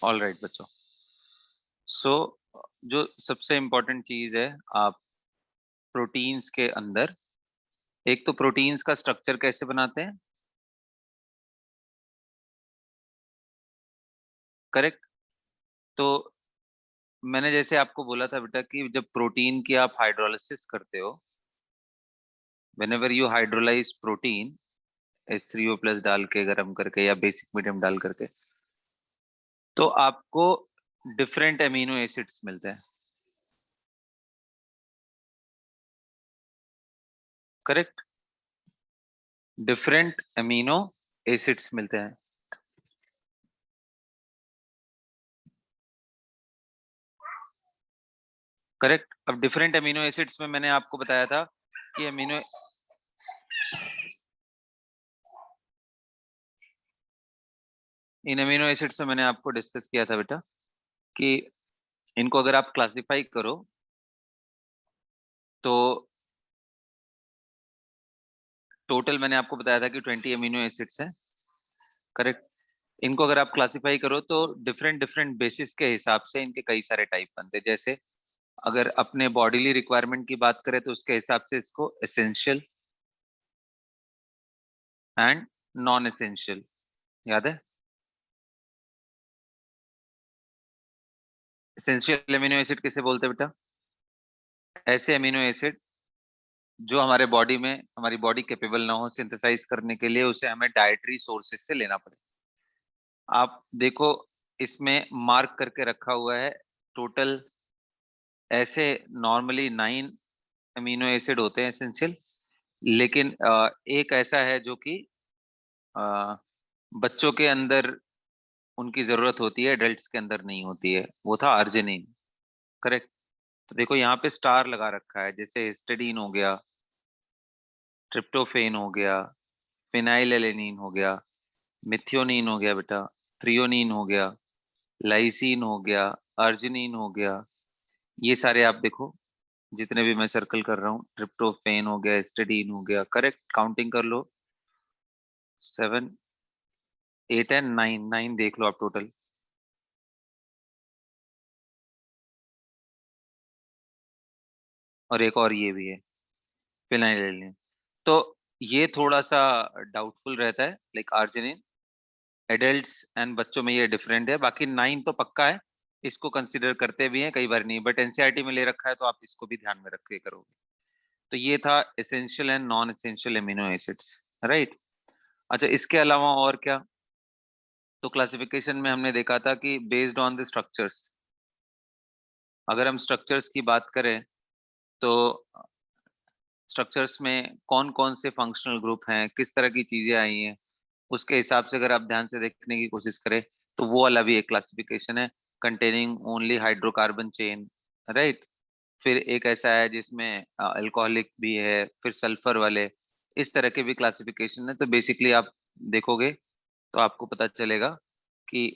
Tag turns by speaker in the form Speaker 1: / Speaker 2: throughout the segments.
Speaker 1: All right बच्चों। सो जो सबसे इम्पोर्टेंट चीज है, आप प्रोटीन्स के अंदर एक तो प्रोटीन्स का स्ट्रक्चर कैसे बनाते हैं, करेक्ट। तो मैंने जैसे आपको बोला था बेटा कि जब प्रोटीन की आप हाइड्रोलिसिस करते हो, whenever you hydrolyse protein H3O plus डाल के गर्म करके या बेसिक मीडियम डाल करके, तो आपको डिफरेंट अमीनो एसिड्स मिलते हैं, करेक्ट। डिफरेंट अमीनो एसिड्स मिलते हैं, करेक्ट। अब डिफरेंट अमीनो एसिड्स में मैंने आपको बताया था कि इन अमीनो एसिड्स में मैंने आपको डिस्कस किया था बेटा कि इनको अगर आप क्लासिफाई करो तो टोटल मैंने आपको बताया था कि 20 अमीनो एसिड्स हैं, करेक्ट। इनको अगर आप क्लासिफाई करो तो डिफरेंट डिफरेंट बेसिस के हिसाब से इनके कई सारे टाइप बनते हैं। जैसे अगर अपने बॉडीली रिक्वायरमेंट की बात करें तो उसके हिसाब से इसको एसेंशियल एंड नॉन एसेंशियल, याद है। एसेंशियल अमीनो एसिड किसे बोलते हैं बेटा? ऐसे अमीनो एसिड जो हमारे बॉडी में हमारी बॉडी कैपेबल ना हो सिंथेसाइज करने के लिए, उसे हमें डाइटरी सोर्सेज से लेना पड़े। आप देखो, इसमें मार्क करके रखा हुआ है टोटल। ऐसे नॉर्मली 9 अमीनो एसिड होते हैं एसेंशियल, लेकिन एक ऐसा है जो कि अ, बच्चों के अंदर उनकी जरूरत होती है, एडल्ट्स के अंदर नहीं होती है, वो था अर्जिनिन, करेक्ट। तो देखो यहाँ पे स्टार लगा रखा है, जैसे हिस्टडीन हो गया, ट्रिप्टोफेन हो गया, फिनाइलएलेनिन हो गया, मिथियोनिन हो गया बेटा, थ्रियोनिन हो गया, लाइसिन हो गया, अर्जिनिन हो गया। ये सारे आप देखो, जितने भी मैं सर्कल कर रहा हूँ, ट्रिप्टोफेन हो गया, हिस्टडीन हो गया, करेक्ट। काउंटिंग कर लो, 7, 8 एंड 9, 9 देख लो आप टोटल। और एक और ये भी है, फिनाइलएलेनिन। तो ये थोड़ा सा डाउटफुल रहता है, लाइक आर्जिनिन एडल्ट्स एंड बच्चों में ये डिफरेंट है। बाकी 9 तो पक्का है, इसको कंसिडर करते भी हैं, कई बार नहीं, बट एनसीईआरटी में ले रखा है तो आप इसको भी ध्यान में रख के करोगे। तो ये था essential and non essential amino acids, right. अच्छा, इसके अलावा और क्या? तो क्लासिफिकेशन में हमने देखा था कि बेस्ड ऑन द स्ट्रक्चर्स, अगर हम स्ट्रक्चर्स की बात करें तो स्ट्रक्चर्स में कौन कौन से फंक्शनल ग्रुप हैं, किस तरह की चीजें आई हैं, उसके हिसाब से अगर आप ध्यान से देखने की कोशिश करें तो वो वाला भी एक क्लासिफिकेशन है, containing only hydrocarbon chain, right. फिर एक ऐसा है जिसमें अल्कोहलिक भी है, फिर सल्फर वाले, इस तरह के भी क्लासिफिकेशन है। तो बेसिकली आप देखोगे तो आपको पता चलेगा कि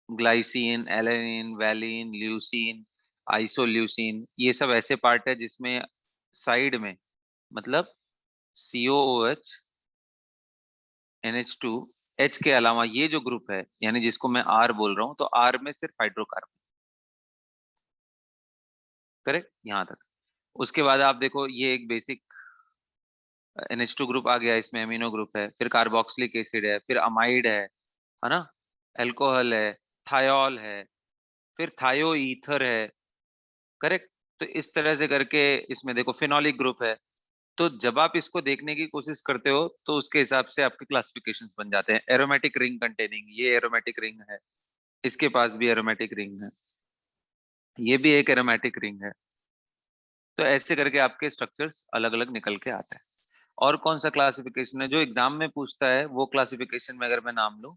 Speaker 1: glycine, alanine, valine, leucine, isoleucine, ये सब ऐसे पार्ट है जिसमें साइड में, मतलब COOH, NH2, H के अलावा ये जो ग्रुप है, यानी जिसको मैं R बोल रहा हूँ, तो R में सिर्फ हाइड्रोकार्बन, करेक्ट, यहाँ तक। उसके बाद आप देखो, ये एक बेसिक NH2 ग्रुप आ गया, इसमें अमीनो ग्रुप है, फिर कार्बोक्सिलिक एसिड है, फिर अमाइड है ना, अल्कोहल है, थायोल है, फिर थायो ईथर है, करेक्ट। तो इस तरह से करके इसमें देखो फिनोलिक ग्रुप है। तो जब आप इसको देखने की कोशिश करते हो तो उसके हिसाब से आपके क्लासिफिकेशंस बन जाते हैं। एरोमेटिक रिंग कंटेनिंग, ये एरोमेटिक रिंग है, इसके पास भी एरोमेटिक रिंग है, ये भी एक एरोमेटिक रिंग है। तो ऐसे करके आपके स्ट्रक्चर्स अलग अलग निकल के आते हैं। और कौन सा क्लासिफिकेशन है जो एग्जाम में पूछता है, वो क्लासिफिकेशन में अगर मैं नाम लूं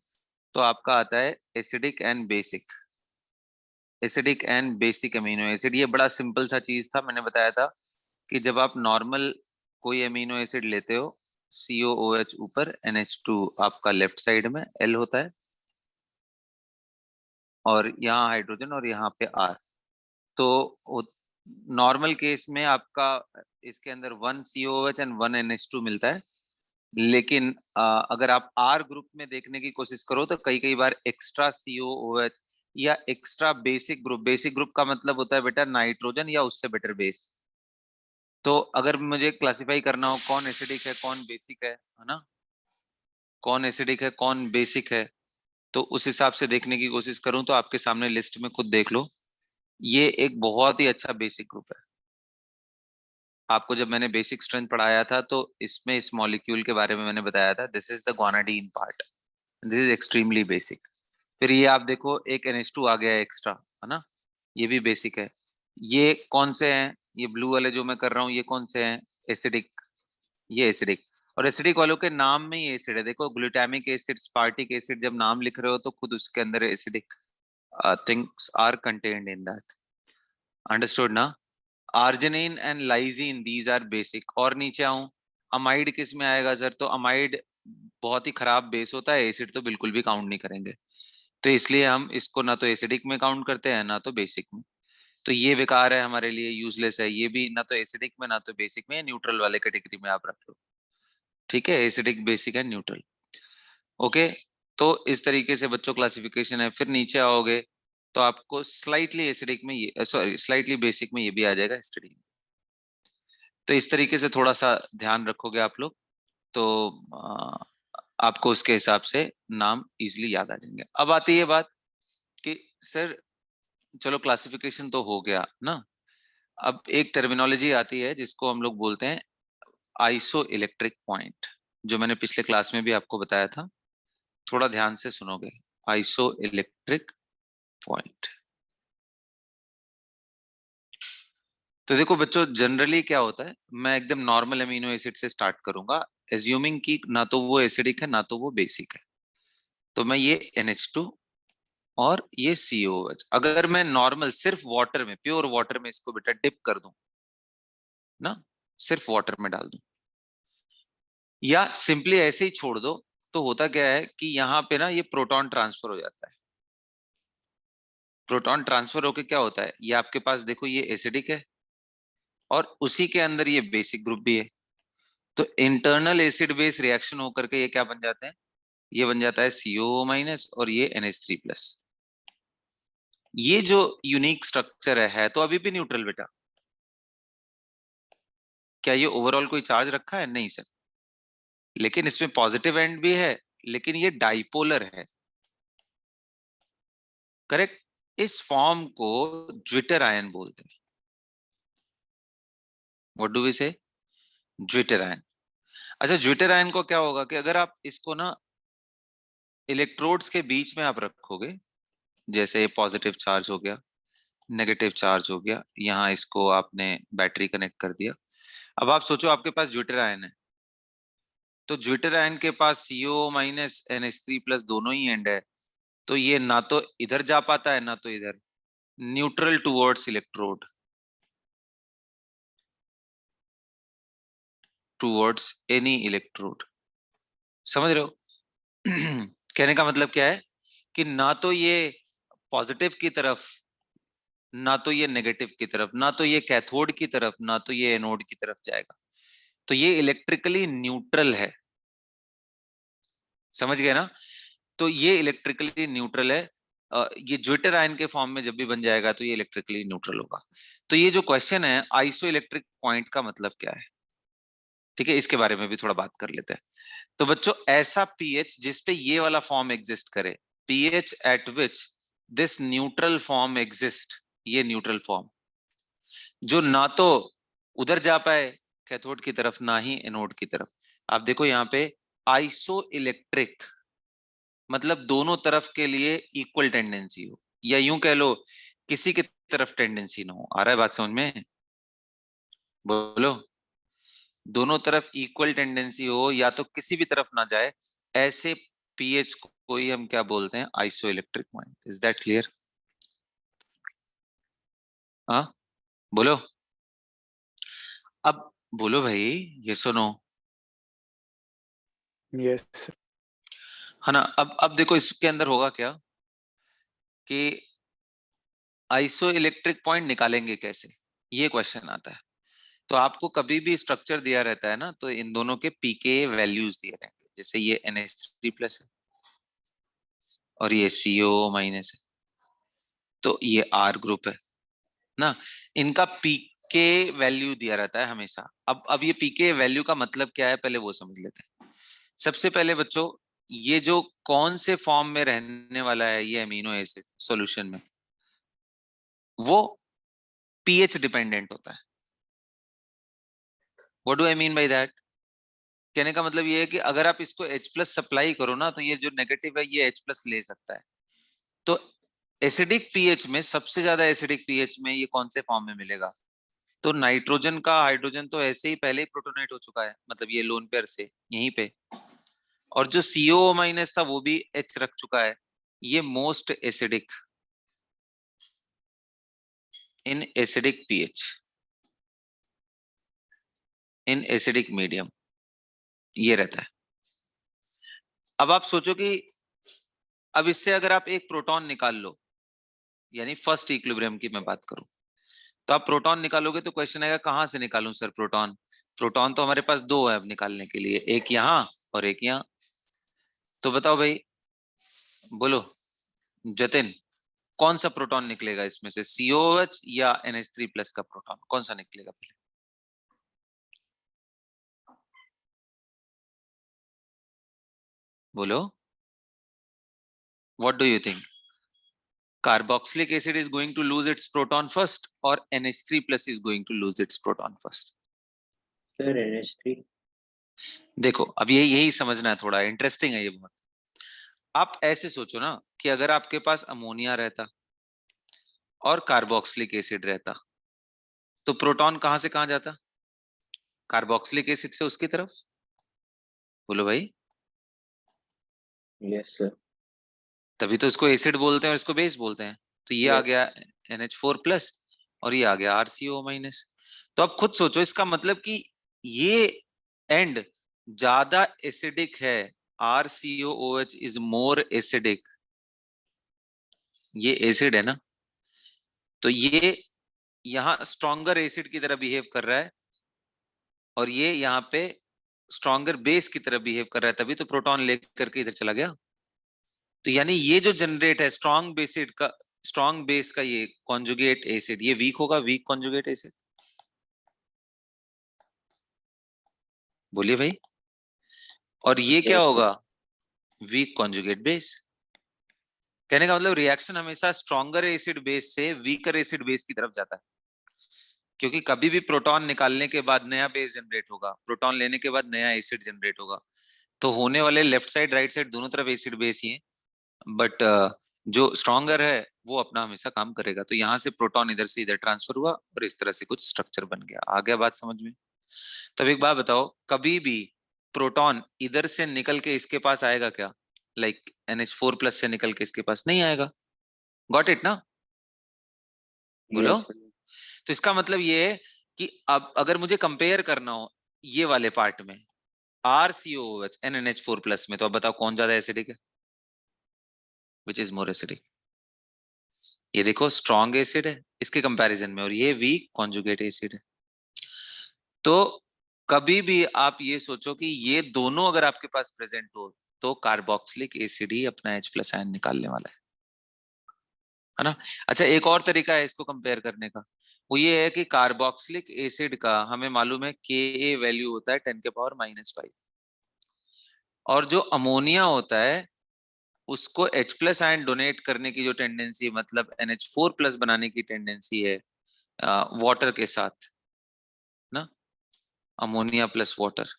Speaker 1: तो आपका आता है acidic and basic. Acidic and basic amino acid, ये बड़ा सिंपल सा चीज था, मैंने बताया था कि जब आप नॉर्मल कोई अमीनो एसिड लेते हो, COOH ऊपर, NH2 आपका लेफ्ट साइड में L होता है, और यहाँ हाइड्रोजन और यहाँ पे R। तो नॉर्मल केस में आपका इसके अंदर 1 COOH एंड 1 NH2 मिलता है। लेकिन अगर आप आर ग्रुप में देखने की कोशिश करो तो कई कई बार एक्स्ट्रा COOH या एक्स्ट्रा बेसिक ग्रुप का मतलब होता है बेटा नाइट्रोजन या उससे बेटर बेस। तो अगर मुझे क्लासिफाई करना हो कौन एसिडिक है कौन बेसिक है ना, कौन एसिडिक है कौन बेसिक है, तो उस हिसाब से देखने की कोशिश करूं तो आपके सामने लिस्ट में खुद देख लो, ये एक बहुत ही अच्छा बेसिक ग्रुप है। आपको जब मैंने बेसिक स्ट्रेंथ पढ़ाया था तो इसमें इस मॉलिक्यूल के बारे में मैंने बताया था, this is the guanidine part, this is extremely basic. फिर ये आप देखो एक NH2 आ गया है एक्स्ट्रा, है ना, ये भी बेसिक है। ये कौन से हैं, ये ब्लू वाले जो मैं कर रहा हूँ ये कौन से हैं, एसिडिक, ये एसिडिक। और एसिडिक वालों के नाम में ही एसिड है, देखो ग्लूटामिक एसिड, स्पार्टिक एसिड, जब नाम लिख रहे हो तो खुद उसके अंदर acidic things are contained in that, understood ना। Arginine and lysine these are basic. और नीचे आऊं, अमाइड किस में आएगा सर, तो अमाइड बहुत ही खराब बेस होता है, एसिड तो बिल्कुल भी काउंट नहीं करेंगे, तो इसलिए हम इसको ना तो एसिडिक में काउंट करते हैं ना तो बेसिक में। तो ये बेकार है हमारे लिए, यूजलेस है, ये भी ना तो एसिडिक में ना तो बेसिक में, न्यूट्रल वाले कैटेगरी में आप रख लो, ठीक है, acidic basic and neutral. Okay, तो इस तरीके से बच्चों क्लासिफिकेशन है। फिर नीचे आओगे तो आपको स्लाइटली एसिडिक में ये, सॉरी स्लाइटली बेसिक में ये भी आ जाएगा हिस्टडीन। तो इस तरीके से थोड़ा सा ध्यान रखोगे आप लोग तो आपको उसके हिसाब से नाम इजीली याद आ जाएंगे। अब आती है बात कि सर चलो क्लासिफिकेशन तो हो गया ना, अब एक टर्मिनोलॉजी आती है जिसको हम लोग बोलते हैं आइसो इलेक्ट्रिक पॉइंट, जो मैंने पिछले क्लास में भी आपको बताया था, थोड़ा ध्यान से सुनोगे। आइसो इलेक्ट्रिक पॉइंट, तो देखो बच्चों जनरली क्या होता है, मैं एकदम नॉर्मल अमीनो एसिड से स्टार्ट करूंगा, एज्यूमिंग कि ना तो वो एसिडिक है ना तो वो बेसिक है। तो मैं ये NH2 और ये COOH, अगर मैं नॉर्मल सिर्फ वाटर में, प्योर वाटर में इसको बेटा डिप कर दूं ना, सिर्फ वाटर में डाल दूं या सिंपली ऐसे ही छोड़ दो, तो होता क्या है कि यहाँ पे ना ये प्रोटॉन ट्रांसफर हो जाता है। प्रोटॉन ट्रांसफर होके क्या होता है, ये आपके पास देखो ये एसिडिक है और उसी के अंदर ये बेसिक ग्रुप भी है, तो इंटरनल एसिड बेस रिएक्शन होकर के ये क्या बन जाते हैं, ये बन जाता है CO- और ये NH3+। ये जो यूनिक स्ट्रक्चर है तो अभी भी न्यूट्रल बेटा। क्या ये ओवरऑल कोई चार्ज रखा है, नहीं सर, लेकिन इसमें पॉजिटिव एंड भी है, लेकिन ये डाइपोलर है, करेक्ट। इस फॉर्म को ज्विटर आयन बोलते हैं। व्हाट डू वी से, ज्विटर आयन। अच्छा ज्विटर आयन को क्या होगा कि अगर आप इसको ना इलेक्ट्रोड्स के बीच में आप रखोगे, जैसे पॉजिटिव चार्ज हो गया, नेगेटिव चार्ज हो गया, यहाँ इसको आपने बैटरी कनेक्ट कर दिया, अब आप सोचो आपके पास ज्विटर आयन है, तो ज्विटर आयन के पास CO- NH3+ दोनों ही एंड है, तो ये ना तो इधर जा पाता है ना तो इधर, neutral towards electrode, towards any electrode, समझ रहे हो। कहने का मतलब क्या है कि ना तो ये पॉजिटिव की तरफ ना तो ये नेगेटिव की तरफ, ना तो ये कैथोड की तरफ ना तो ये एनोड की तरफ जाएगा, तो ये इलेक्ट्रिकली न्यूट्रल है, समझ गए ना। तो ये इलेक्ट्रिकली न्यूट्रल है, ये ज्विटर आयन के फॉर्म में जब भी बन जाएगा तो ये इलेक्ट्रिकली न्यूट्रल होगा। तो ये जो क्वेश्चन है आइसो इलेक्ट्रिक पॉइंट का मतलब क्या है, ठीक है, इसके बारे में भी थोड़ा बात कर लेते हैं। तो बच्चों ऐसा पीएच जिसपे ये वाला फॉर्म एग्जिस्ट करे, pH eight which this neutral form exist, ये न्यूट्रल फॉर्म जो ना तो उधर जा पाए कैथोड की तरफ ना ही एनोड की तरफ। आप देखो यहाँ पे आइसो इलेक्ट्रिक मतलब दोनों तरफ के लिए इक्वल टेंडेंसी हो, या यूं कह लो किसी की तरफ टेंडेंसी ना हो। आ रहा है बात समझ में, बोलो। दोनों तरफ इक्वल टेंडेंसी हो या तो किसी भी तरफ ना जाए, ऐसे पीएच को ही हम क्या बोलते हैं, iso electric point. Is that clear. हाँ बोलो, अब बोलो भाई, ये सुनो,
Speaker 2: यस
Speaker 1: है ना। अब देखो इसके अंदर होगा क्या कि आइसो इलेक्ट्रिक पॉइंट निकालेंगे कैसे, ये क्वेश्चन आता है। तो आपको कभी भी स्ट्रक्चर दिया रहता है ना, तो इन दोनों के पीके वैल्यूज दिए रहेंगे। जैसे ये NH3+ है और ये CO- है, तो ये R ग्रुप है ना। इनका पीके वैल्यू दिया रहता है हमेशा। अब ये पीके वैल्यू का मतलब क्या है, पहले वो समझ लेते हैं। सबसे पहले बच्चों, ये जो कौन से फॉर्म में रहने वाला है ये अमीनो एसिड सॉल्यूशन में, वो पीएच डिपेंडेंट होता है। What do I mean by that? कहने का मतलब ये है कि अगर आप इसको H+ सप्लाई करो ना, तो ये जो नेगेटिव है ये H+ ले सकता है। तो एसिडिक पीएच में, सबसे ज्यादा एसिडिक पीएच में ये कौन से फॉर्म में मिलेगा? तो नाइट्रोजन का हाइड्रोजन तो ऐसे ही पहले ही प्रोटोनेट हो चुका है, मतलब ये लोन पेयर से यहीं पे। और जो CO- था वो भी H रख चुका है। ये most acidic in acidic pH, in acidic medium, ये रहता है। अब आप सोचो कि अब इससे अगर आप एक प्रोटॉन निकाल लो, यानी फर्स्ट इक्विलिब्रियम की मैं बात करूं, तो आप प्रोटॉन निकालोगे तो क्वेश्चन आएगा कहां से निकालूं सर प्रोटॉन? प्रोटॉन तो हमारे पास दो है अब निकालने के लिए, एक यहाँ और एक यहाँ। तो बताओ भाई, बोलो जतिन, कौन सा प्रोटॉन निकलेगा इसमें से, COH या NH3+ का प्रोटॉन, कौन सा निकलेगा पहले? बोलो, what do you think? Carboxylic acid is going to lose its proton first or NH3+ is going to lose its proton first?
Speaker 2: Sir NH3।
Speaker 1: देखो अब ये यही समझना है, थोड़ा इंटरेस्टिंग है ये बहुत। आप ऐसे सोचो ना कि अगर आपके पास अमोनिया रहता और कार्बोक्सिलिक एसिड रहता, तो प्रोटॉन कहां से कहां जाता? कार्बोक्सिलिक एसिड से उसकी तरफ। बोलो भाई।
Speaker 2: Yes sir.
Speaker 1: तभी तो इसको एसिड बोलते हैं और इसको बेस बोलते हैं। तो ये आ
Speaker 2: यस।
Speaker 1: गया NH4+ और ये आ गया RCO-। तो अब खुद सोचो, इसका मतलब कि ये एंड ज्यादा एसिडिक है, RCOOH इज मोर एसिडिक, ये एसिड है ना। तो ये यहाँ स्ट्रॉन्गर एसिड की तरह बिहेव कर रहा है और ये यहाँ पे स्ट्रॉन्गर बेस की तरह बिहेव कर रहा है, तभी तो प्रोटॉन लेकर के इधर चला गया। तो यानी ये जो जनरेट है स्ट्रॉन्ग बेसिड का, स्ट्रॉन्ग बेस का ये कॉन्जुगेट एसिड, ये वीक होगा, वीक कॉन्जुगेट एसिड। बोलिए भाई। और ये क्या
Speaker 2: यस सर।
Speaker 1: होगा? Weak conjugate base. कहने का मतलब रिएक्शन हमेशा स्ट्रॉन्गर एसिड बेस से वीकर एसिड बेस की तरफ जाता है, क्योंकि कभी भी प्रोटॉन निकालने के बाद नया बेस जनरेट होगा, प्रोटॉन लेने के बाद नया एसिड जनरेट होगा। तो होने वाले लेफ्ट साइड राइट साइड दोनों तरफ एसिड बेस ही है, बट जो स्ट्रॉन्गर है वो अपना हमेशा काम करेगा। तो यहाँ से प्रोटॉन इधर से इधर ट्रांसफर हुआ और इस तरह से कुछ स्ट्रक्चर बन गया। आ गया बात समझ में? तब एक बात बताओ, कभी भी प्रोटॉन इधर से निकल के इसके पास आएगा क्या? लाइक NH4+ से निकल के इसके पास नहीं आएगा। गॉट इट ना? बोलो।
Speaker 2: Yes sir.
Speaker 1: तो इसका मतलब ये है कि अब अगर मुझे कंपेयर करना हो ये वाले पार्ट में RCOOH NH4+ में, तो अब बताओ कौन ज्यादा एसिडिक है? Which is more acidic? ये देखो स्ट्रॉन्ग एसिड है इसके कंपैरिजन में, और ये वीक कॉन्जुगेट एसिड है। तो कभी भी आप ये सोचो कि ये दोनों अगर आपके पास प्रेजेंट हो, तो कार्बोक्सिलिक एसिड ही अपना H+ आयन निकालने वाला है ना। अच्छा, एक और तरीका है इसको कंपेयर करने का, वो ये है कि कार्बोक्सिलिक एसिड का हमें मालूम है Ka वैल्यू होता है 10⁻⁻⁵, और जो अमोनिया होता है उसको H+ आयन डोनेट करने की जो टेंडेंसी है, मतलब NH4+ बनाने की टेंडेंसी है वाटर के साथ ना, अमोनिया प्लस वाटर।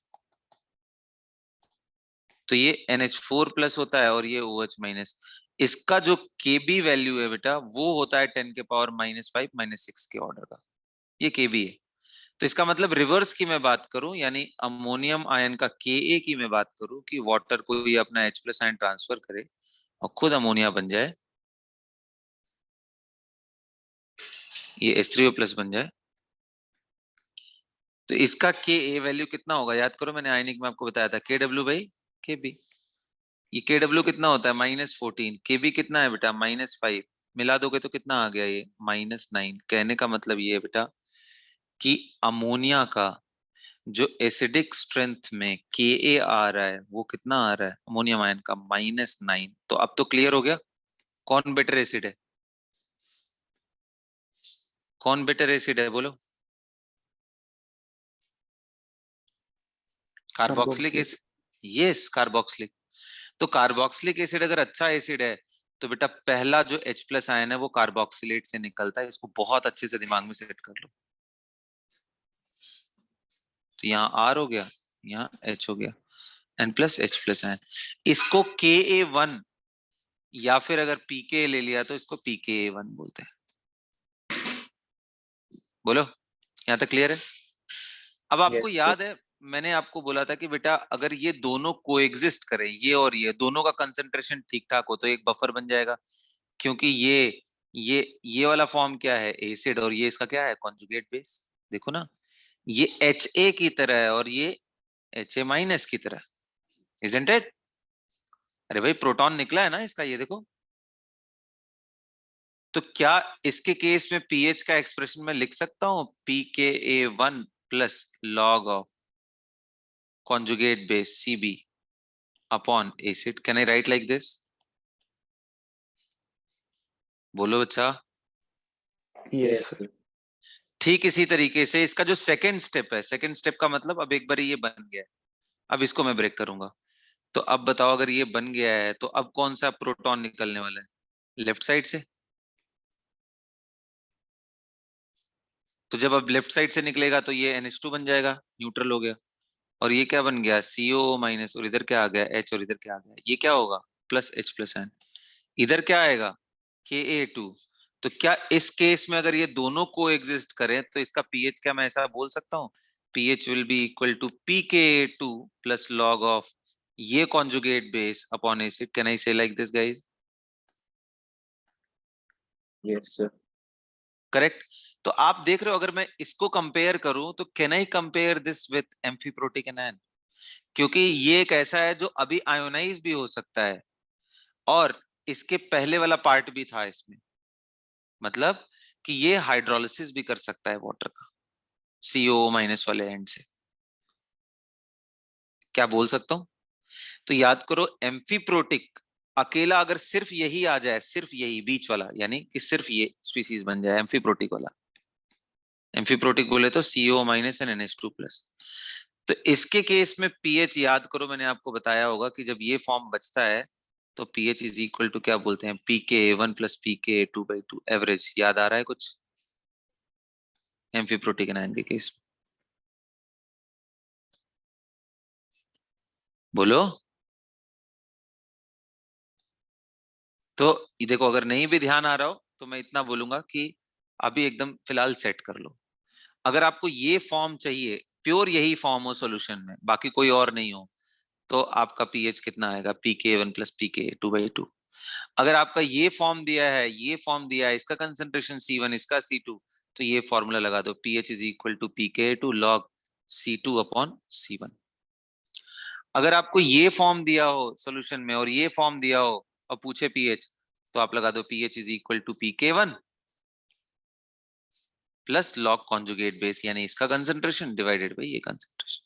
Speaker 1: तो ये NH4+ होता है और ये OH-। इसका जो Kb वैल्यू है बेटा, वो होता है 10⁻⁵ -6 के ऑर्डर का, ये Kb है। तो इसका मतलब रिवर्स की मैं बात करूं, यानी अमोनियम आयन का Ka की मैं बात करूं कि वाटर को ये अपना H+ आयन ट्रांसफर करे और खुद अमोनिया बन जाए, ये H3O+ बन जाए, तो इसका Ka वैल्यू कितना होगा? याद करो, मैंने आयनिक में आपको बताया था Kw बाई Kb। ये Kw कितना होता है? -14। Kb कितना है बेटा? -5। मिला दोगे तो कितना आ गया? ये -9। कहने का मतलब ये है बेटा कि अमोनिया का जो एसिडिक स्ट्रेंथ में Ka आ रहा है वो कितना आ रहा है अमोनियम आयन का -9। तो अब तो क्लियर हो गया कौन बेटर एसिड है, कौन बेटर एसिड है बोलो। Carboxylic
Speaker 2: carboxylic.
Speaker 1: Acid, yes carboxylic. तो कार्बोक्सिलिक एसिड अगर अच्छा एसिड है तो बेटा पहला जो H+ आयन है वो कार्बोक्सिलेट से निकलता है, इसको बहुत अच्छे से दिमाग में सेट कर लो। तो यहाँ R हो गया, यहाँ H हो गया, N+H+ आयन। इसको Ka1 या फिर अगर pK ले लिया तो इसको pKa1 बोलते हैं। बोलो यहाँ तक क्लियर है। अब आपको
Speaker 2: यस सर।
Speaker 1: याद है मैंने आपको बोला था कि बेटा अगर ये दोनों कोएग्जिस्ट करें, ये और ये दोनों का कंसंट्रेशन ठीक ठाक हो तो एक बफर बन जाएगा, क्योंकि ये वाला फॉर्म क्या है एसिड और ये इसका क्या है कॉन्जुगेट बेस। देखो ना ये Ha की तरह है और ये Ha- की तरह, इजंट इट। अरे भाई प्रोटॉन निकला है ना इसका, ये देखो। तो क्या इसके केस में पीएच का एक्सप्रेशन मैं लिख सकता हूं pKa1 plus log of conjugate base Cb upon acid? Can I write like this? बोलो बच्चा।
Speaker 2: Yes sir.
Speaker 1: ठीक इसी तरीके से इसका जो सेकंड स्टेप है, सेकंड स्टेप का मतलब अब एक बार ये बन गया है, अब इसको मैं ब्रेक करूंगा। तो अब बताओ अगर ये बन गया है तो अब कौन सा प्रोटॉन निकलने वाला है लेफ्ट साइड से। तो जब अब लेफ्ट साइड से निकलेगा तो ये NH2 बन जाएगा, न्यूट्रल हो गया। और ये क्या बन गया CO- और इधर क्या आ गया H और इधर क्या आ गया, ये क्या होगा +H+ आयन। इधर क्या आएगा Ka2। तो क्या इस केस में अगर ये दोनों को एग्जिस्ट करें तो इसका पीएच क्या मैं ऐसा बोल सकता हूँ pH will be equal to pKa2 plus log of ये conjugate base upon acid. Can I say like this guys?
Speaker 2: Yes sir.
Speaker 1: Correct. तो आप देख रहे हो अगर मैं इसको कंपेयर करूं तो can I compare this with amphiprotic anion, क्योंकि ये एक ऐसा है जो अभी आयोनाइज भी हो सकता है और इसके पहले वाला पार्ट भी था इसमें, मतलब कि ये हाइड्रोलिसिस भी कर सकता है वाटर का CO- वाले एंड से। क्या बोल सकता हूं? तो याद करो एम्फीप्रोटिक अकेला अगर सिर्फ यही आ जाए, सिर्फ यही बीच वाला, यानी कि सिर्फ ये स्पीसीज बन जाए एम्फीप्रोटिक वाला, एम्फीप्रोटिक बोले तो CO- एंड NH2+। तो इसके केस में पीएच याद करो मैंने आपको बताया होगा कि जब ये फॉर्म बचता है तो पीएच इज इक्वल टू क्या बोलते हैं pKa1 प्लस pKa2/2 एवरेज। याद आ रहा है कुछ एम्फीप्रोटिक एनायन के केस में? बोलो। तो ये देखो अगर नहीं भी ध्यान आ रहा हो तो मैं इतना बोलूंगा कि अभी एकदम फिलहाल सेट कर लो। अगर आपको ये फॉर्म चाहिए, प्योर यही फॉर्म हो सॉल्यूशन में, बाकी कोई और नहीं हो, तो आपका पीएच कितना आएगा pKa1 प्लस pKa2/2। अगर आपका ये फॉर्म दिया है, ये फॉर्म दिया है, इसका कंसंट्रेशन C1 इसका C2, तो ये फॉर्मूला लगा दो pH is equal to pKa2 log C2 upon C1। अगर आपको ये फॉर्म दिया हो सॉल्यूशन में और ये फॉर्म दिया हो और पूछे पीएच, तो आप लगा दो pH is equal to pK1 plus log conjugate base, यानी इसका कंसंट्रेशन डिवाइडेड बाई ये कंसंट्रेशन।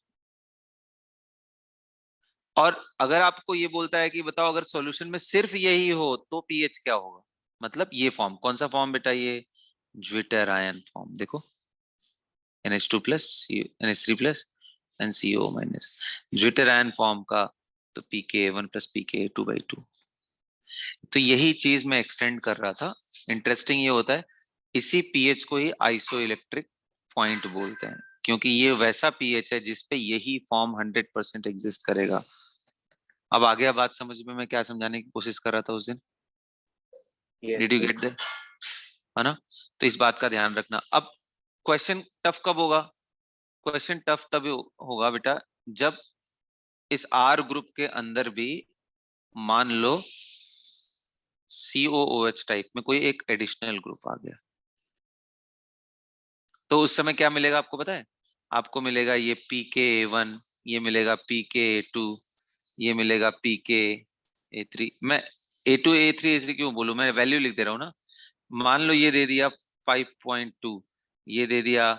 Speaker 1: और अगर आपको ये बोलता है कि बताओ अगर सॉल्यूशन में सिर्फ यही हो तो पीएच क्या होगा, मतलब ये फॉर्म कौन सा फॉर्म बेटा, ये ज्विटर आयन फॉर्म। देखो NH2 plus NH3 plus and CO-, zwitter ion form का, तो pKa1 प्लस pKa2/2। तो यही चीज मैं एक्सटेंड कर रहा था। इंटरेस्टिंग ये होता है इसी पीएच को ही आइसो इलेक्ट्रिक पॉइंट बोलते हैं, क्योंकि ये वैसा पीएच है जिसपे यही फॉर्म 100% एग्जिस्ट करेगा। अब आ गया बात समझ में मैं क्या समझाने की कोशिश कर रहा था उस दिन? Did
Speaker 2: yes
Speaker 1: you
Speaker 2: sir.
Speaker 1: Get that? है ना? तो इस बात का ध्यान रखना। अब क्वेश्चन टफ कब होगा? क्वेश्चन टफ तब होगा बेटा जब इस आर ग्रुप के अंदर भी मान लो COOH टाइप में कोई एक एडिशनल ग्रुप आ गया, तो उस समय क्या मिलेगा आपको पता है? आपको मिलेगा ये pKa1, ये मिलेगा pKa2, ये मिलेगा pKa3। मैं A2 A3 A3 क्यों बोलूं, मैं वैल्यू लिख दे रहा हूं ना। मान लो ये दे दिया 5.2, ये दे दिया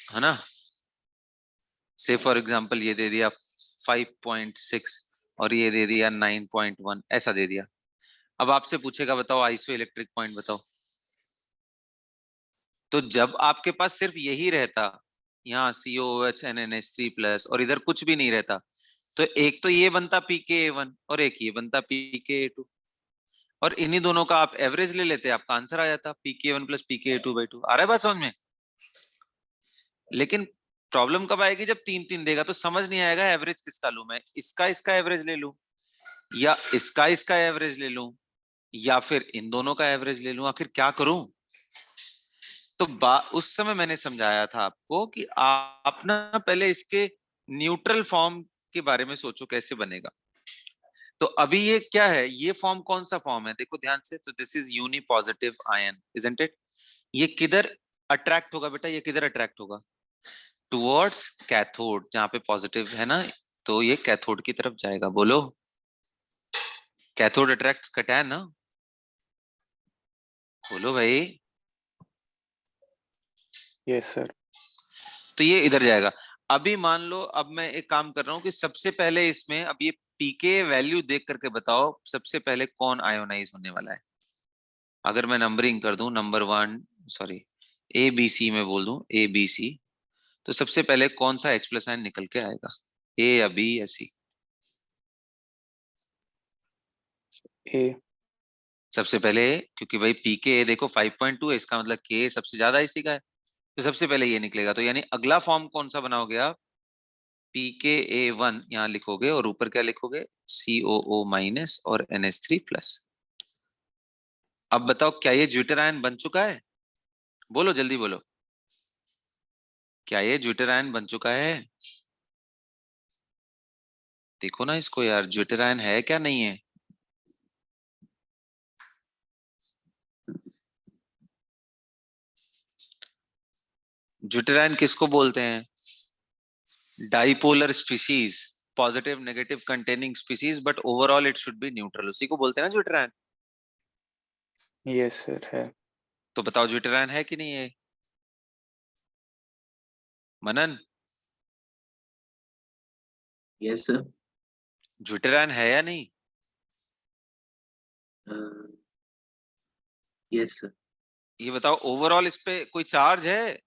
Speaker 1: है ना। से फॉर एग्जांपल ये दे दिया 5.6 और ये दे दिया 9.1, ऐसा दे दिया। अब आपसे पूछेगा बताओ आइसो इलेक्ट्रिक पॉइंट बताओ। तो जब आपके पास सिर्फ यही रहता, यहाँ COOH NNH3 प्लस और इधर कुछ भी नहीं रहता, तो एक तो ये बनता pKa1 और एक ये बनता pKa2, और इन्हीं दोनों का आप एवरेज ले लेते, आपका आंसर आ जाता pKa1 प्लस pKa2/2। आ रहा है बात समझ में? लेकिन प्रॉब्लम कब आएगी जब तीन तीन देगा, तो समझ नहीं आएगा एवरेज किसका लूं मैं, इसका एवरेज ले लूं या इसका एवरेज ले लूं या फिर इन दोनों का एवरेज ले लूं, आखिर क्या करूं। तो उस समय मैंने समझाया था आपको कि आप ना पहले इसके न्यूट्रल फॉर्म के बारे में सोचो कैसे बनेगा। तो अभी ये क्या है, ये फॉर्म कौन सा फॉर्म है देखो ध्यान से, तो this is unipositive ion, isn't it. ये किधर अट्रैक्ट होगा बेटा, ये किधर अट्रैक्ट होगा, टुवर्ड्स कैथोड, जहां पे पॉजिटिव है ना, तो ये कैथोड की तरफ जाएगा। बोलो, कैथोड अट्रैक्ट्स कैटायन ना, बोलो भाई।
Speaker 2: Yes, sir.
Speaker 1: तो ये इधर जाएगा। अभी मान लो, अब मैं एक काम कर रहा हूँ कि सबसे पहले इसमें अब ये पीके वैल्यू देख करके बताओ सबसे पहले कौन आयोनाइज होने वाला है। अगर मैं नंबरिंग कर दूं, नंबर 1 सॉरी ABC में बोल दूं ABC, तो सबसे पहले कौन सा H+ आयन निकल के आएगा, A या B या C?
Speaker 2: A.
Speaker 1: सबसे पहले A, क्योंकि भाई पीके देखो 5.2 है, इसका मतलब K सबसे ज्यादा इसी का है, तो सबसे पहले ये निकलेगा। तो यानी अगला फॉर्म कौन सा बनाओगे आप, pKa1 यहाँ लिखोगे और ऊपर क्या लिखोगे, COO- और NH3+। अब बताओ क्या ये ज्यूटर आयन बन चुका है, बोलो जल्दी बोलो, क्या ये ज्यूटर आयन बन चुका है? देखो ना इसको यार, ज्यूटर आयन है क्या नहीं है? ज्यूटर आयन किसको बोलते हैं, dipolar species, positive negative containing species, but overall it should be neutral, उसी को बोलते हैं ना ज्यूटर आयन।
Speaker 2: Yes, sir. है.
Speaker 1: तो बताओ ज्यूटर आयन है कि नहीं है, मनन?
Speaker 3: Yes, sir.
Speaker 1: ज्यूटर आयन है या नहीं?
Speaker 3: Uh, yes, sir.
Speaker 1: ये बताओ ओवरऑल इस पे कोई चार्ज है,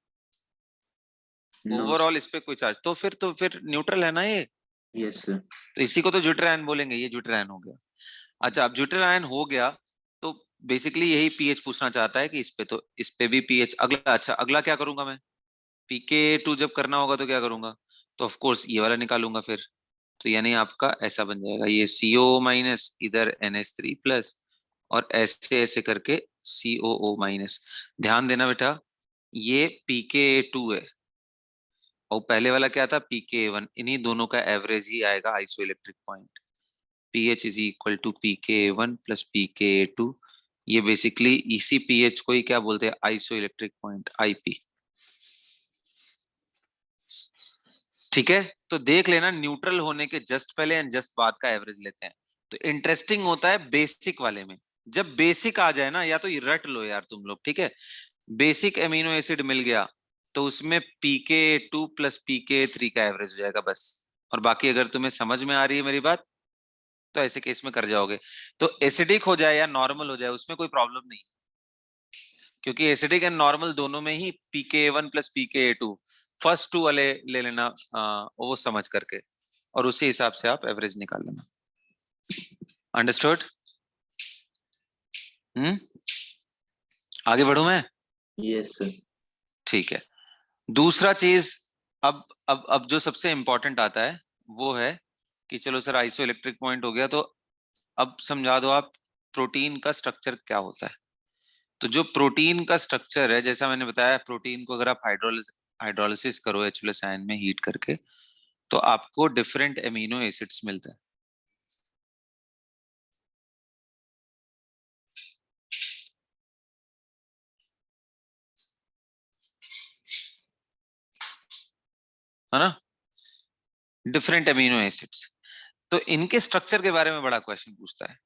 Speaker 3: No.
Speaker 1: ओवरऑल इस पे कोई चार्ज, तो फिर न्यूट्रल है ना ये।
Speaker 3: Yes, sir.
Speaker 1: तो इसी को तो ज्यूटर आयन बोलेंगे, ये ज्यूटर आयन हो गया। अच्छा, अब ज्यूटर आयन हो गया, तो बेसिकली यही पीएच पूछना चाहता है कि इस पे, तो इस पे भी पीएच अगला। अच्छा अगला क्या करूंगा मैं, pK2 जब करना होगा तो क्या करूंगा, तो ऑफ कोर्स ये वाला निकालूंगा फिर। तो यानी आपका ऐसा बन जाएगा, ये CO- इधर NH3+, और ऐसे ऐसे करके COO-। ध्यान देना बेटा, ये pKa2 है और पहले वाला क्या था pKa1, इन्हीं दोनों का एवरेज ही आएगा isoelectric point. pH is equal to pKa1 plus pKa2। ये बेसिकली इसी pH को ही क्या बोलते हैं, आइसो इलेक्ट्रिक पॉइंट, IP। ठीक है, तो देख लेना न्यूट्रल होने के जस्ट पहले एंड जस्ट बाद का एवरेज लेते हैं। तो इंटरेस्टिंग होता है बेसिक वाले में, जब बेसिक आ जाए ना, या तो ये रट लो यार तुम लोग, ठीक है। बेसिक एमिनो एसिड मिल गया तो उसमें pK2 प्लस pK3 का एवरेज हो जाएगा बस। और बाकी अगर तुम्हें समझ में आ रही है मेरी बात, तो ऐसे केस में कर जाओगे। तो एसिडिक हो जाए या नॉर्मल हो जाए उसमें कोई प्रॉब्लम नहीं, क्योंकि एसिडिक एंड नॉर्मल दोनों में ही pKa1 plus pKa2, first to वाले ले लेना वो समझ करके, और उसी हिसाब से आप एवरेज निकाल लेना। अंडरस्टूड? आगे बढ़ू मैं?
Speaker 3: Yes, sir.
Speaker 1: ठीक है। दूसरा चीज, अब जो सबसे इंपॉर्टेंट आता है वो है कि चलो सर आइसो इलेक्ट्रिक पॉइंट हो गया, तो अब समझा दो आप प्रोटीन का स्ट्रक्चर क्या होता है। तो जो प्रोटीन का स्ट्रक्चर है, जैसा मैंने बताया, प्रोटीन को अगर आप हाइड्रोलिसिस करो H+ आयन में हीट करके, तो आपको डिफरेंट एमिनो एसिड्स मिलते हैं। है ना, डिफरेंट एमिनो एसिड्स। तो इनके स्ट्रक्चर के बारे में बड़ा क्वेश्चन पूछता है।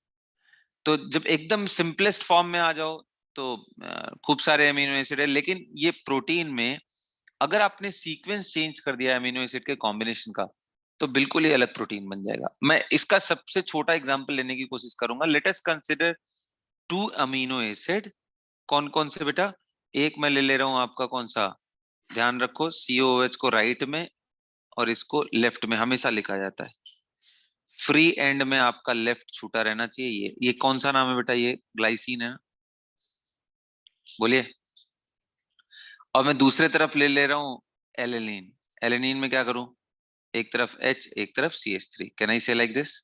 Speaker 1: तो जब एकदम सिंपलेस्ट फॉर्म में आ जाओ, तो खूब सारे एमिनो एसिड है, लेकिन ये प्रोटीन में अगर आपने सीक्वेंस चेंज कर दिया अमीनो एसिड के कॉम्बिनेशन का तो बिल्कुल ही अलग प्रोटीन बन जाएगा। मैं इसका सबसे छोटा एग्जांपल लेने की कोशिश करूंगा। Let us consider 2 amino acid. कौन कौन से बेटा? एक मैं ले ले रहा हूं आपका, कौन सा? ध्यान रखो, COOH को राइट में और इसको लेफ्ट में हमेशा लिखा जाता है। फ्री एंड में आपका लेफ्ट छूटा रहना चाहिए। ये कौन सा नाम है बेटा? ये ग्लाइसिन है, बोलिए। और मैं दूसरे तरफ ले ले रहा हूं एलेनिन। एलेनिन में क्या करूं? एक तरफ H, एक तरफ CH3। Can I say like this?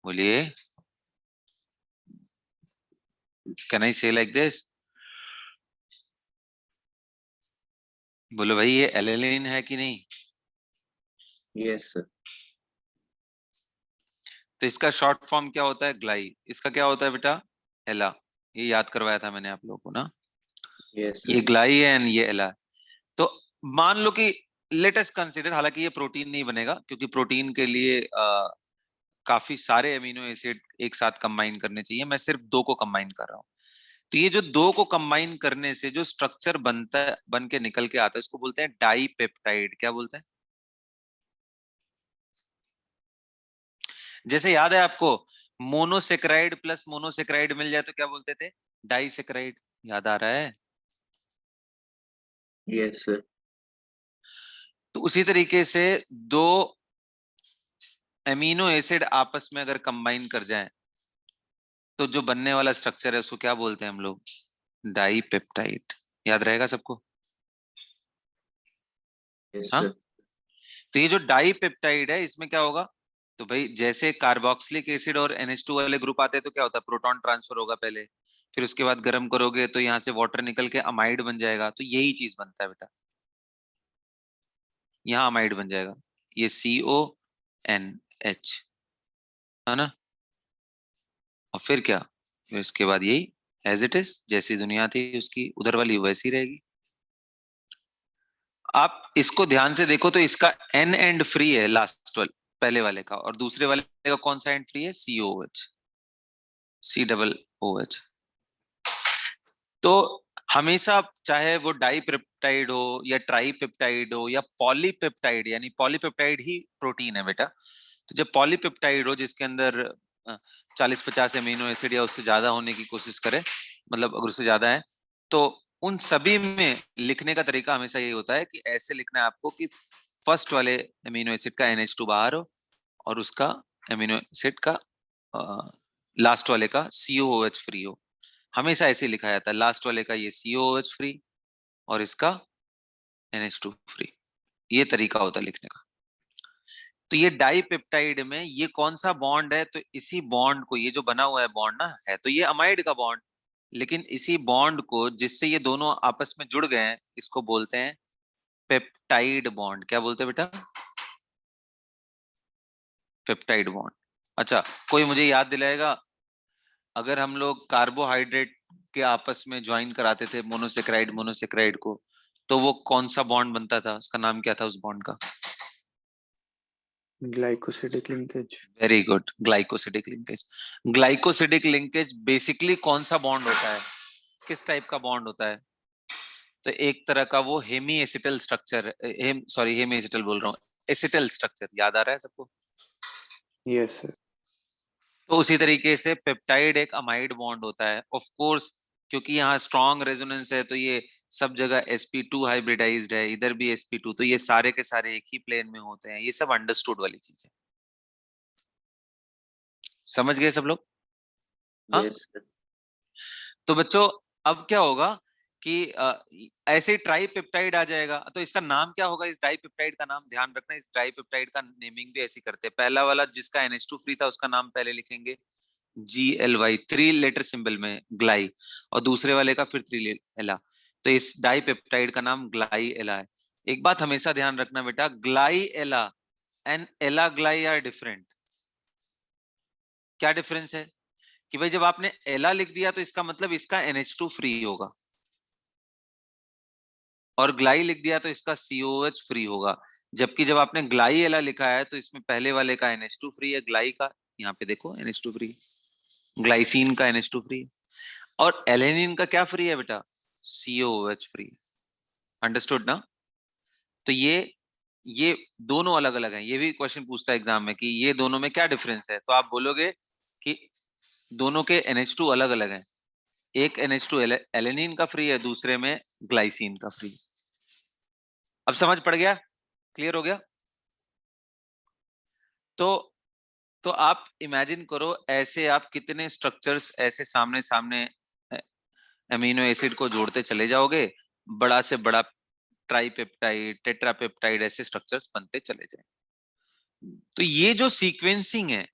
Speaker 1: बोलिए, can I say like this? बोलो भाई, ये एलेनिन है कि नहीं?
Speaker 3: Yes, sir.
Speaker 1: तो इसका शॉर्ट फॉर्म क्या होता है? ग्लाई। इसका क्या होता है बेटा? एला। ये याद करवाया था मैंने आप लोगों को ना।
Speaker 3: Yes, sir.
Speaker 1: ये ग्लाई है एंड ये एला। तो मान लो कि लेट अस कंसीडर, हालांकि ये प्रोटीन नहीं बनेगा क्योंकि प्रोटीन के लिए काफी सारे अमीनो एसिड एक साथ कंबाइन करने चाहिए। मैं सिर्फ 2 को कंबाइन कर रहा हूँ। तो ये जो 2 को कंबाइन करने से जो स्ट्रक्चर बनता है, बन के निकल के आता है, इसको बोलते हैं डाइपेप्टाइड। क्या बोलते हैं? जैसे याद है आपको, मोनोसेक्राइड प्लस मोनोसेक्राइड मिल जाए तो क्या बोलते थे? डाइसेक्राइड। याद आ रहा है?
Speaker 3: Yes, sir.
Speaker 1: तो उसी तरीके से 2 एमिनो एसिड आपस में अगर कंबाइन कर जाएं तो जो बनने वाला स्ट्रक्चर है उसको क्या बोलते हैं हम लोग? डाइपेप्टाइड। याद रहेगा सबको?
Speaker 3: Yes,
Speaker 1: हाँ।
Speaker 3: sir.
Speaker 1: तो ये जो डाइपेप्टाइड है इसमें क्या होगा? तो भाई जैसे कार्बोक्सिलिक एसिड और NH2 वाले ग्रुप आते हैं तो क्या होता है? प्रोटॉन ट्रांसफर होगा पहले, फिर उसके बाद गर्म करोगे तो यहाँ से वाटर निकल के अमाइड बन जाएगा। तो यही चीज बनता है बेटा, यहाँ अमाइड बन जाएगा। ये CONH है ना। और फिर क्या? फिर इसके बाद यही एज इट इज, जैसी दुनिया थी उसकी उधर वाली वैसी रहेगी। आप इसको ध्यान से देखो तो इसका N एंड फ्री है, लास्ट वाले पहले वाले का, और दूसरे वाले का कौन सा एंड फ्री है? COH, COOH। तो हमेशा चाहे वो डाइपेप्टाइड हो या ट्राइपेप्टाइड हो या पॉलीपेप्टाइड, यानी पॉलीपेप्टाइड ही प्रोटीन है बेटा। तो जब पॉलीपेप्टाइड हो जिसके अंदर 40-50 एमिनो एसिड या उससे ज्यादा होने की कोशिश करे, मतलब अगर उससे ज्यादा है, तो उन सभी में लिखने का तरीका हमेशा यही होता है कि ऐसे लिखना है आपको कि फर्स्ट वाले एमिनो एसिड का NH2 बाहर हो और उसका एमिनो एसिड का लास्ट वाले का COOH फ्री हो। हमेशा ऐसे ही लिखा जाता है, लास्ट वाले का ये COOH फ्री और इसका NH2 फ्री। ये तरीका होता है लिखने का। तो ये डाइपेप्टाइड में ये कौन सा बॉन्ड है? तो इसी बॉन्ड को, ये जो बना हुआ है बॉन्ड ना, है तो ये अमाइड का बॉन्ड, लेकिन इसी बॉन्ड को जिससे ये दोनों आपस में जुड़ गए हैं इसको बोलते हैं पेप्टाइड बॉन्ड। क्या बोलते हैं बेटा? Peptide bond. अच्छा, कोई मुझे याद दिलाएगा, अगर हम लोग कार्बोहाइड्रेट के आपस में ज्वाइन कराते थे मोनोसेक्राइड मोनोसेक्राइड को, तो वो कौन सा बॉन्ड बनता था? उसका नाम क्या था उस बॉन्ड का?
Speaker 2: Glycosidic linkage.
Speaker 1: Very good, glycosidic linkage. Glycosidic linkage basically कौन सा बॉन्ड होता है? किस टाइप का बॉन्ड होता है? तो एक तरह का वो hemiacetal structure, hemiacetal बोल रहा हूँ, एसिटल स्ट्रक्चर। याद आ रहा है सबको?
Speaker 2: Yes, sir.
Speaker 1: तो उसी तरीके से पेप्टाइड एक अमाइड बॉन्ड होता है। ऑफ कोर्स क्योंकि यहाँ स्ट्रॉन्ग रेजोनेंस है तो ये सब जगह sp2 हाइब्रिडाइज्ड है, इधर भी sp2, तो ये सारे के सारे एक ही प्लेन में होते हैं। ये सब अंडरस्टूड वाली चीज है। समझ गए सब लोग? हाँ।
Speaker 3: Yes, sir.
Speaker 1: तो बच्चों अब क्या होगा कि ऐसे ही ट्राइपेप्टाइड आ जाएगा, तो इसका नाम क्या होगा? इस डाइपेप्टाइड का नाम ध्यान रखना, इस डाइपेप्टाइड का नेमिंग भी ऐसे करते हैं। पहला वाला जिसका NH2 फ्री था उसका नाम पहले लिखेंगे GLY, 3 लेटर सिंबल में ग्लाई, और दूसरे वाले का फिर 3 एला। तो इस डाइपेप्टाइड का नाम ग्लाई एला है। एक बात हमेशा ध्यान रखना बेटा, ग्लाई एला एंड एला ग्लाई आर डिफरेंट। क्या डिफरेंस है? कि भाई जब आपने एला लिख दिया तो इसका मतलब इसका NH2 फ्री होगा, और ग्लाई लिख दिया तो इसका COH फ्री होगा। जबकि जब आपने ग्लाई एला लिखा है तो इसमें पहले वाले का NH2 फ्री है, ग्लाई का यहाँ पे देखो NH2 फ्री, ग्लाइसिन का NH2 फ्री, और एलेनिन का क्या फ्री है बेटा? COOH free. अंडरस्टूड ना? तो ये दोनों अलग अलग हैं। ये भी क्वेश्चन पूछता है एग्जाम में कि ये दोनों में क्या डिफरेंस है, तो आप बोलोगे कि दोनों के NH2 अलग अलग हैं। एक NH2 एलेनिन का फ्री है, दूसरे में ग्लाइसिन का फ्री। अब समझ पड़ गया? क्लियर हो गया? तो आप इमेजिन करो, ऐसे आप कितने स्ट्रक्चर्स ऐसे सामने सामने अमीनो एसिड को जोड़ते चले जाओगे, बड़ा से बड़ा ट्राइपेप्टाइड, टेट्रापेप्टाइड, ऐसे स्ट्रक्चर्स बनते चले जाए। तो ये जो सीक्वेंसिंग है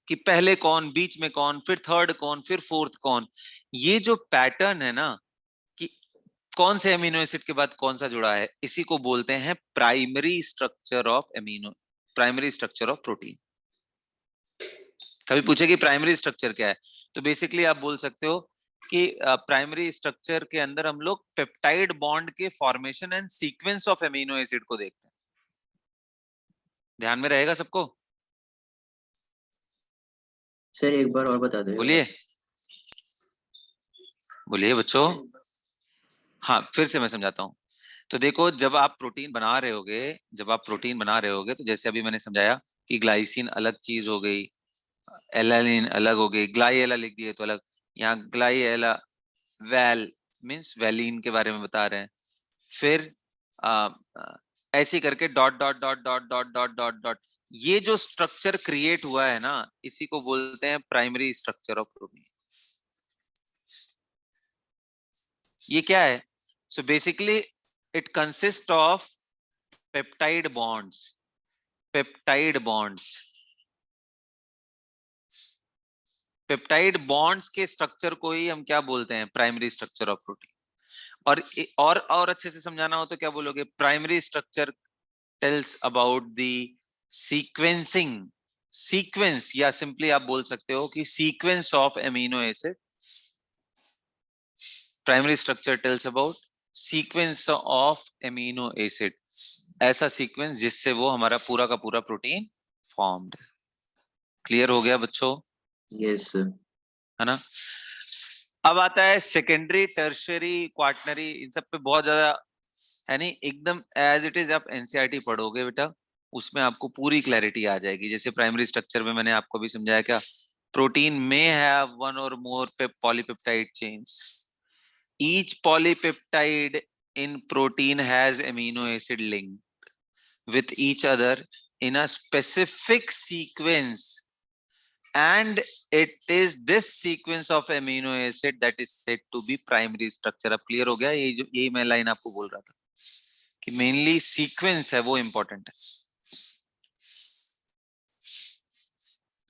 Speaker 1: कि पहले कौन, बीच में कौन, फिर थर्ड कौन, फिर फोर्थ कौन, ये जो पैटर्न है ना कि कौन से अमीनो एसिड के बाद कौन सा जुड़ा है, इसी को बोलते हैं primary structure of primary structure of protein. कभी पूछे कि प्राइमरी स्ट्रक्चर क्या है, तो बेसिकली आप बोल सकते हो कि प्राइमरी स्ट्रक्चर के अंदर हम लोग पेप्टाइड बॉन्ड के formation and sequence of amino acid को देखते हैं। ध्यान में रहेगा सबको?
Speaker 3: सर एक बार और बता दो।
Speaker 1: बोलिए बोलिए बच्चों। हाँ, फिर से मैं समझाता हूँ। तो देखो, जब आप प्रोटीन बना रहे होगे, तो जैसे अभी मैंने समझाया कि ग्लाइसिन अलग चीज हो गई, एलानिन अलग हो गई, ग्लाइएला लिख दिए तो अलग, यहाँ ग्लाइएला वैल मीन्स वैलिन के बारे में बता रहे हैं। फिर ऐसे करके dot dot dot dot dot dot dot dot, ये जो स्ट्रक्चर क्रिएट हुआ है ना, इसी को बोलते हैं प्राइमरी स्ट्रक्चर ऑफ प्रोटीन। ये क्या है? So basically it consist of peptide bonds. Peptide bonds के स्ट्रक्चर को ही हम क्या बोलते हैं? Primary structure of protein. और अच्छे से समझाना हो तो क्या बोलोगे? Primary structure tells about the sequence, या सिंपली आप बोल सकते हो कि sequence of amino acid. Primary structure tells about sequence of amino acid, ऐसा सीक्वेंस जिससे वो हमारा पूरा का पूरा प्रोटीन फॉर्म्ड है। क्लियर हो गया बच्चों?
Speaker 3: Yes sir.
Speaker 1: है ना? अब आता है सेकेंडरी, टर्शियरी, क्वार्टनरी, इन सब पे बहुत ज्यादा है नहीं, एकदम एज इट इज आप एनसीईआरटी पढ़ोगे बेटा, उसमें आपको पूरी क्लैरिटी आ जाएगी। जैसे प्राइमरी स्ट्रक्चर में मैंने आपको भी समझाया, क्या प्रोटीन में हैव वन और more polypeptide chains. Each polypeptide in protein has amino acid linked with each other in a specific sequence, and it is this sequence of amino acid that is said to be primary structure। अब clear हो गया? यही मैं line आपको बोल रहा था कि मेनली सीक्वेंस है वो इंपॉर्टेंट है।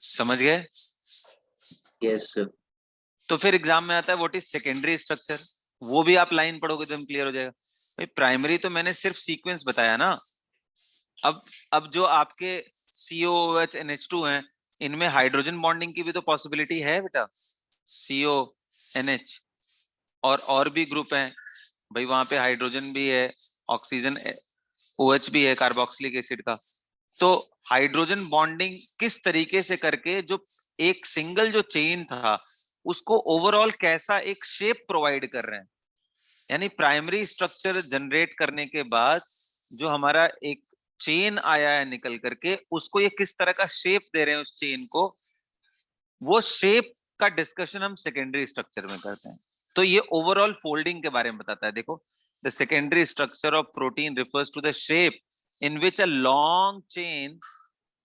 Speaker 1: समझ गए?
Speaker 3: Yes sir.
Speaker 1: तो फिर एग्जाम में आता है व्हाट इज सेकेंडरी स्ट्रक्चर, वो भी आप लाइन पढ़ोगे तो क्लियर हो जाएगा। भाई प्राइमरी तो मैंने सिर्फ सीक्वेंस बताया ना, अब जो आपके COOH NH2 हैं, इनमें हाइड्रोजन बॉन्डिंग की भी तो पॉसिबिलिटी है बेटा। CONH और भी ग्रुप हैं भाई, वहां पे हाइड्रोजन भी है, ऑक्सीजन OH भी है, कार्बोक्सिलिक एसिड का। तो हाइड्रोजन बॉन्डिंग किस तरीके से करके जो एक सिंगल जो चेन था उसको ओवरऑल कैसा एक शेप प्रोवाइड कर रहे हैं, यानी प्राइमरी स्ट्रक्चर जनरेट करने के बाद जो हमारा एक चेन आया है निकल करके, उसको ये किस तरह का शेप दे रहे हैं उस चेन को, वो शेप का डिस्कशन हम सेकेंडरी स्ट्रक्चर में करते हैं। तो ये ओवरऑल फोल्डिंग के बारे में बताता है। देखो, the secondary structure of protein refers to the shape in which a long chain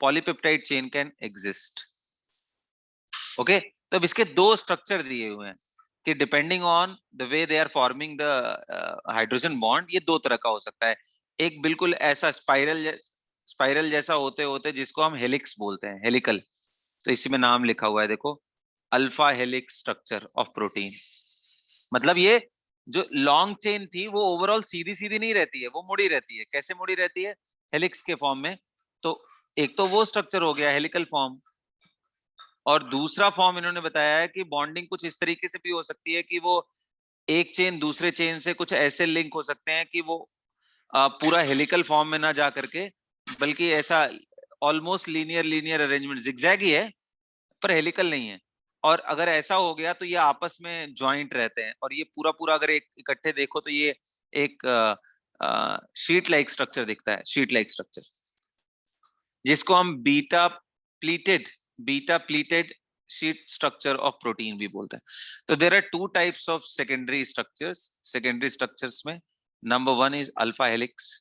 Speaker 1: polypeptide chain can exist. Okay, तो अब इसके दो स्ट्रक्चर दिए हुए हैं कि depending on the way they are forming the hydrogen bond, ये दो तरह का हो सकता है। एक बिल्कुल ऐसा स्पाइरल जैसा होते होते जिसको हम हेलिक्स बोलते हैं, हेलिकल। तो इसी में नाम लिखा हुआ है, देखो, alpha helix structure of protein. मतलब ये जो लॉन्ग चेन थी वो ओवरऑल सीधी सीधी नहीं रहती है, वो मुड़ी रहती है। कैसे मुड़ी रहती है? हेलिक्स के फॉर्म में। तो एक तो वो स्ट्रक्चर हो गया हेलिकल फॉर्म, और दूसरा फॉर्म इन्होंने बताया है कि बॉन्डिंग कुछ इस तरीके से भी हो सकती है कि वो एक चेन दूसरे चेन से कुछ ऐसे लिंक हो सकते हैं कि वो पूरा हेलिकल फॉर्म में ना जा करके, बल्कि ऐसा ऑलमोस्ट लीनियर अरेंजमेंट, जिगजैग ही है पर हेलिकल नहीं है। और अगर ऐसा हो गया तो ये आपस में ज्वाइंट रहते हैं, और ये पूरा पूरा अगर एक इकट्ठे देखो तो ये एक शीट लाइक स्ट्रक्चर दिखता है, शीट लाइक स्ट्रक्चर, जिसको हम beta pleated sheet structure of protein भी बोलते हैं। तो there are two types of secondary structures में नंबर 1 इज अल्फा हेलिक्स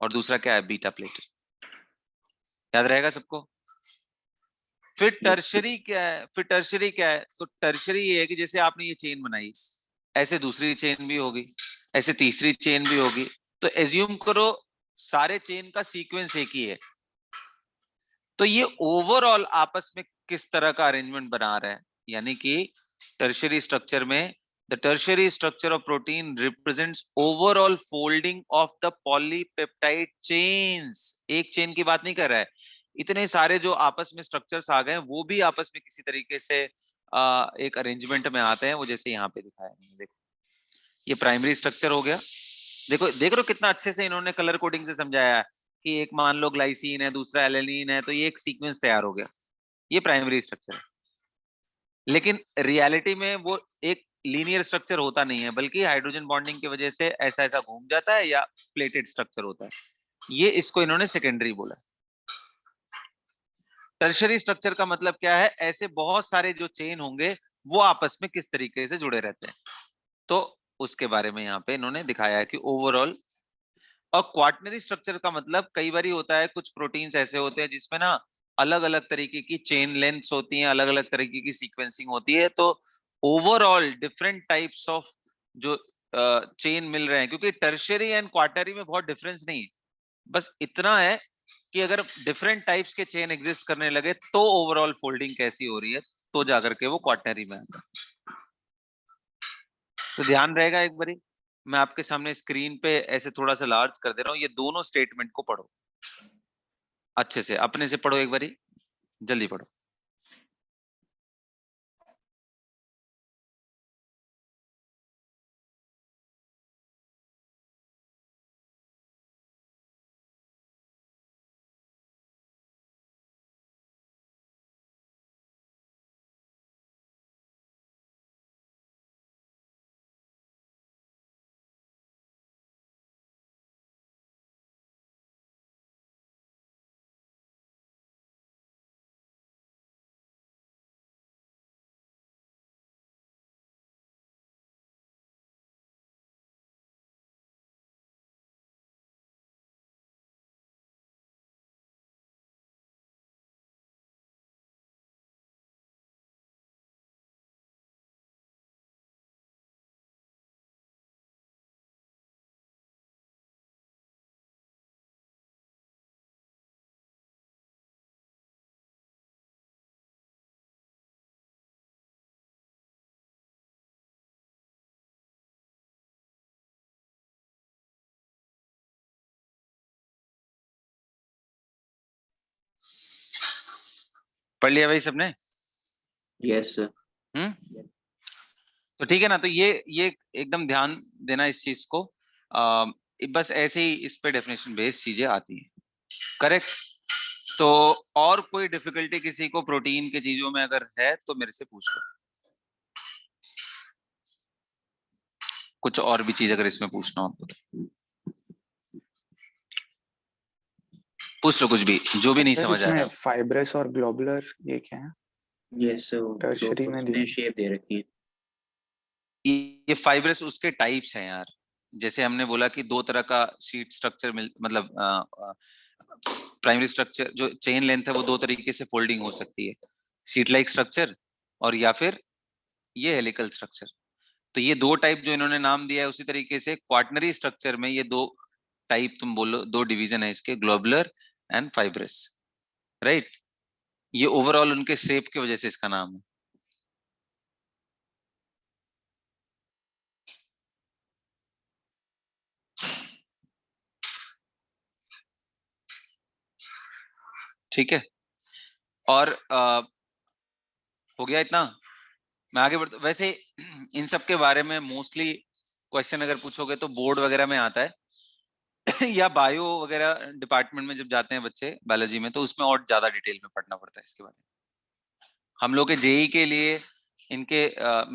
Speaker 1: और दूसरा क्या है, बीटा प्लेटेड। याद रहेगा सबको? फिर टर्शरी क्या है? तो टर्शरी ये है कि जैसे आपने ये चेन बनाई, ऐसे दूसरी चेन भी होगी, ऐसे तीसरी चेन भी होगी, तो एज्यूम करो सारे चेन का सीक्वेंस एक ही है। तो ये ओवरऑल आपस में किस तरह का अरेंजमेंट बना रहा है, यानी कि टर्शरी स्ट्रक्चर में the tertiary structure of protein represents overall folding of the polypeptide chains. एक चेन की बात नहीं कर रहा है, इतने सारे जो आपस में स्ट्रक्चर्स आ गए वो भी आपस में किसी तरीके से एक अरेंजमेंट में आते हैं, वो जैसे यहाँ पे दिखाया है। देखो ये प्राइमरी स्ट्रक्चर हो गया, देखो देख रहे हो कितना अच्छे से इन्होंने कलर कोडिंग से समझाया है कि एक मान लो ग्लाइसिन है, दूसरा एलेनिन है, तो ये एक सीक्वेंस तैयार हो गया, ये प्राइमरी स्ट्रक्चर है। लेकिन रियलिटी में वो एक लीनियर स्ट्रक्चर होता नहीं है, बल्कि हाइड्रोजन बॉन्डिंग की वजह से ऐसा ऐसा घूम जाता है या प्लेटेड स्ट्रक्चर होता है, ये इसको इन्होंने सेकेंडरी बोला। टर्शरी स्ट्रक्चर का मतलब क्या है, ऐसे बहुत सारे जो चेन होंगे वो आपस में किस तरीके से जुड़े रहते हैं, तो उसके बारे में यहाँ पे इन्होंने दिखाया है कि ओवरऑल। और क्वाटनरी स्ट्रक्चर का मतलब कई बार होता है, कुछ प्रोटीन्स ऐसे होते हैं जिसमें ना अलग अलग तरीके की चेन लेंथ्स होती हैं, अलग अलग तरीके की सीक्वेंसिंग होती है, तो ओवरऑल डिफरेंट टाइप्स ऑफ जो चेन मिल रहे हैं, क्योंकि टर्शरी एंड क्वाटनरी में बहुत डिफरेंस नहीं है, बस इतना है कि अगर डिफरेंट टाइप्स के चेन एग्जिस्ट करने लगे तो ओवरऑल फोल्डिंग कैसी हो रही है, तो जाकर के वो क्वाटनरी में आता है। तो ध्यान रहेगा, एक बारी मैं आपके सामने स्क्रीन पे ऐसे थोड़ा सा लार्ज कर दे रहा हूँ, ये दोनों स्टेटमेंट को पढ़ो अच्छे से, अपने से पढ़ो, एक बारी जल्दी पढ़ो। पढ़ लिया भाई सबने?
Speaker 3: Yes sir.
Speaker 1: तो ठीक है ना, तो ये एकदम ध्यान देना इस चीज को, बस ऐसे ही इस पे डेफिनेशन बेस्ड चीजें आती हैं, करेक्ट। तो और कोई डिफिकल्टी किसी को प्रोटीन के चीजों में अगर है तो मेरे से पूछ लो, कुछ और भी चीज अगर इसमें पूछना हो तो पूछ लो, कुछ भी जो भी नहीं
Speaker 2: सर
Speaker 1: समझ आ
Speaker 2: इसमें
Speaker 1: रहा।
Speaker 2: फाइब्रस और ग्लोबुलर ये क्या है?
Speaker 3: यस सर,
Speaker 2: टर्शरी में दी
Speaker 3: शेप दे रखी है।
Speaker 1: ये फाइब्रस उसके टाइप्स हैं यार, जैसे हमने बोला कि दो तरह का शीट स्ट्रक्चर मतलब प्राइमरी स्ट्रक्चर जो चेन लेंथ है वो दो तरीके से फोल्डिंग हो सकती है, शीट लाइक स्ट्रक्चर और या फिर ये हेलिकल स्ट्रक्चर। तो ये दो टाइप जो इन्होंने नाम दिया है, उसी तरीके से क्वाटनरी स्ट्रक्चर में ये दो टाइप तुम बोलो, दो डिवीजन है इसके, ग्लोबुलर एंड फाइब्रस, राइट। ये ओवरऑल उनके शेप की वजह से इसका नाम है। ठीक है, और हो गया इतना, मैं आगे बढ़ता। वैसे इन सब के बारे में मोस्टली क्वेश्चन अगर पूछोगे तो बोर्ड वगैरह में आता है या बायो वगैरह डिपार्टमेंट में जब जाते हैं बच्चे बायोलॉजी में, तो उसमें और ज्यादा डिटेल में पढ़ना पड़ता है इसके बारे में। हम लोग के जेई के लिए इनके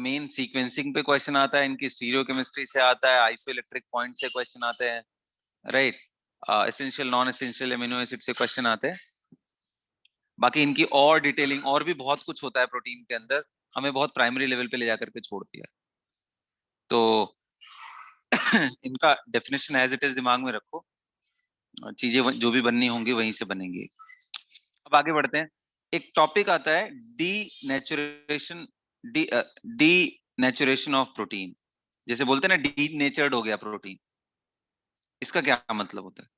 Speaker 1: मेन सीक्वेंसिंग पे क्वेश्चन आता है, इनकी स्टीरियोकेमिस्ट्री से आता है, आइसोइलेक्ट्रिक पॉइंट से क्वेश्चन आते हैं, right, essential non essential amino acid से क्वेश्चन आते हैं। बाकी इनकी और डिटेलिंग और भी बहुत कुछ होता है प्रोटीन के अंदर, हमें बहुत प्राइमरी लेवल पे ले जाकर के छोड़ दिया। तो इनका डेफिनेशन एज इट इज दिमाग में रखो, चीजें जो भी बननी होंगी वहीं से बनेंगी। अब आगे बढ़ते हैं। एक टॉपिक आता है डी नेचुरेशन, डी नेचुरेशन ऑफ प्रोटीन, जैसे बोलते हैं ना डी नेचर्ड हो गया प्रोटीन, इसका क्या मतलब होता है?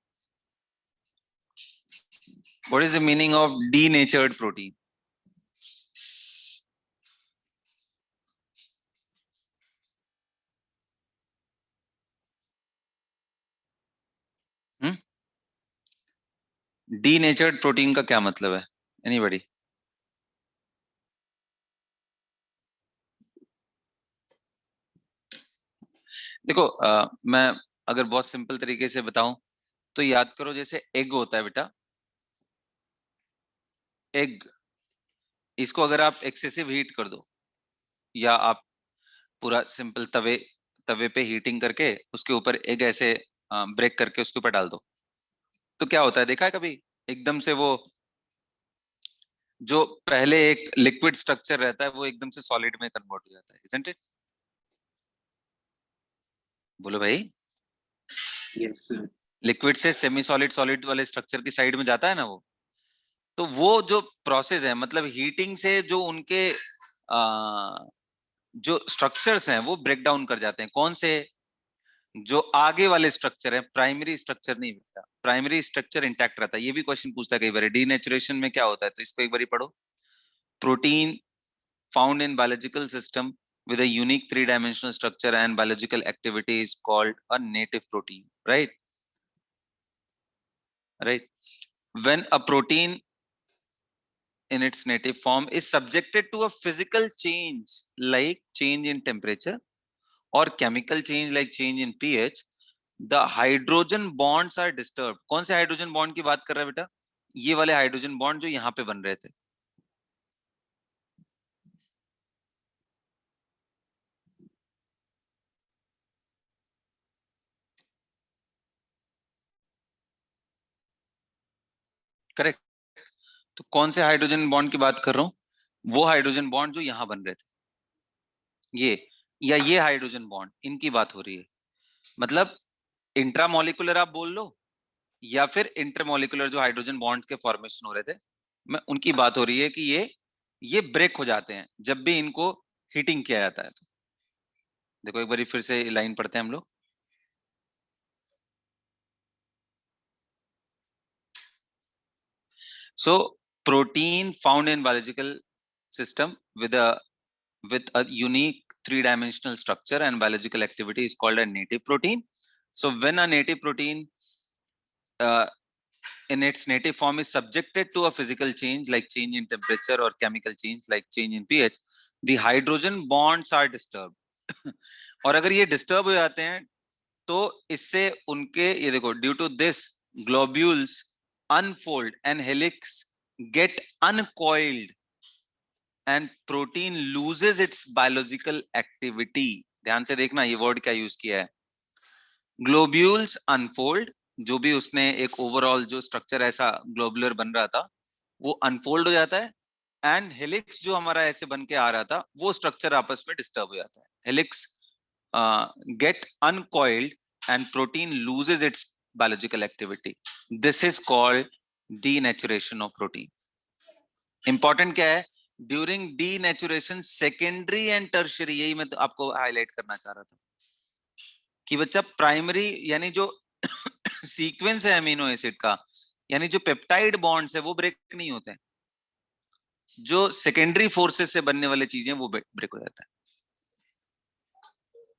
Speaker 1: What is the meaning of D नेचर्ड protein? D नेचर्ड protein का क्या मतलब है? एनीबॉडी? देखो मैं अगर बहुत सिंपल तरीके से बताऊं तो याद करो, जैसे एग होता है बेटा, एग, इसको अगर आप एक्सेसिव हीट कर दो, या आप पूरा सिंपल तवे तवे पे हीटिंग करके उसके ऊपर एग ऐसे ब्रेक करके उसके ऊपर डाल दो, तो क्या होता है देखा है कभी? एकदम से वो जो पहले एक लिक्विड स्ट्रक्चर रहता है वो एकदम से सॉलिड में कन्वर्ट हो जाता है, isn't it? बोलो भाई।
Speaker 3: Yes, sir.
Speaker 1: लिक्विड से सेमी सॉलिड सॉलिड वाले स्ट्रक्चर की साइड में जाता है ना वो, तो वो जो प्रोसेस है, मतलब हीटिंग से जो उनके जो स्ट्रक्चर्स हैं वो ब्रेक डाउन कर जाते हैं। कौन से? जो आगे वाले स्ट्रक्चर है, प्राइमरी स्ट्रक्चर नहीं बेटा, प्राइमरी स्ट्रक्चर इंटैक्ट रहता है। ये भी क्वेश्चन पूछता है कई बार, डीनेचुरेशन में क्या होता है, तो इसको एक बार पढ़ो। Protein found in biological system with a unique three-dimensional structure and biological activity is called a native protein, right? Right. When a protein in its native form is subjected to a physical change like change in temperature or chemical change like change in pH, the hydrogen bonds are disturbed. कौन से hydrogen bond की बात कर रहा है बेटा? ये वाले हाइड्रोजन बॉन्ड जो यहाँ पे बन रहे थे। करेक्ट। तो कौन से हाइड्रोजन बॉन्ड की बात कर रहा हूं? वो हाइड्रोजन बॉन्ड जो यहां बन रहे थे, ये, या ये हाइड्रोजन बॉन्ड, इनकी बात हो रही है। मतलब इंट्रामोलिकुलर आप बोल लो, या फिर इंटरमोलिकुलर जो हाइड्रोजन बॉन्ड्स के फॉर्मेशन हो रहे थे, मैं उनकी बात हो रही है कि ये ब्रेक हो जाते हैं जब भी इनको हीटिंग किया जाता है। तो देखो एक बार फिर से लाइन पढ़ते हैं हम लोग। So protein found in biological system with a unique three-dimensional structure and biological activity is called a native protein. So when a native protein in its native form is subjected to a physical change like change in temperature or chemical change like change in pH, the hydrogen bonds are disturbed. और अगर ये disturb हो जाते हैं तो इससे उनके, ये देखो, due to this globules unfold and helix get uncoiled and protein loses its biological activity. ध्यान से देखना ये वर्ड क्या यूज किया है, ग्लोब्यूल्स अनफोल्ड, जो भी उसने एक ओवरऑल जो स्ट्रक्चर ऐसा ग्लोबुलर बन रहा था वो अनफोल्ड हो जाता है, एंड हेलिक्स जो हमारा ऐसे बन के आ रहा था वो स्ट्रक्चर आपस में डिस्टर्ब हो जाता है। Helix get uncoiled and protein loses its biological activity. This is called denaturation of protein. Important क्या है, during denaturation secondary and tertiary, यही मैं तो आपको हाईलाइट करना चाह रहा था कि बच्चा प्राइमरी यानी जो सीक्वेंस है अमीनो एसिड का, यानी जो पेप्टाइड बॉन्ड्स है वो ब्रेक नहीं होते हैं, जो सेकेंडरी फोर्सेस से बनने वाली चीजें वो ब्रेक हो जाता है।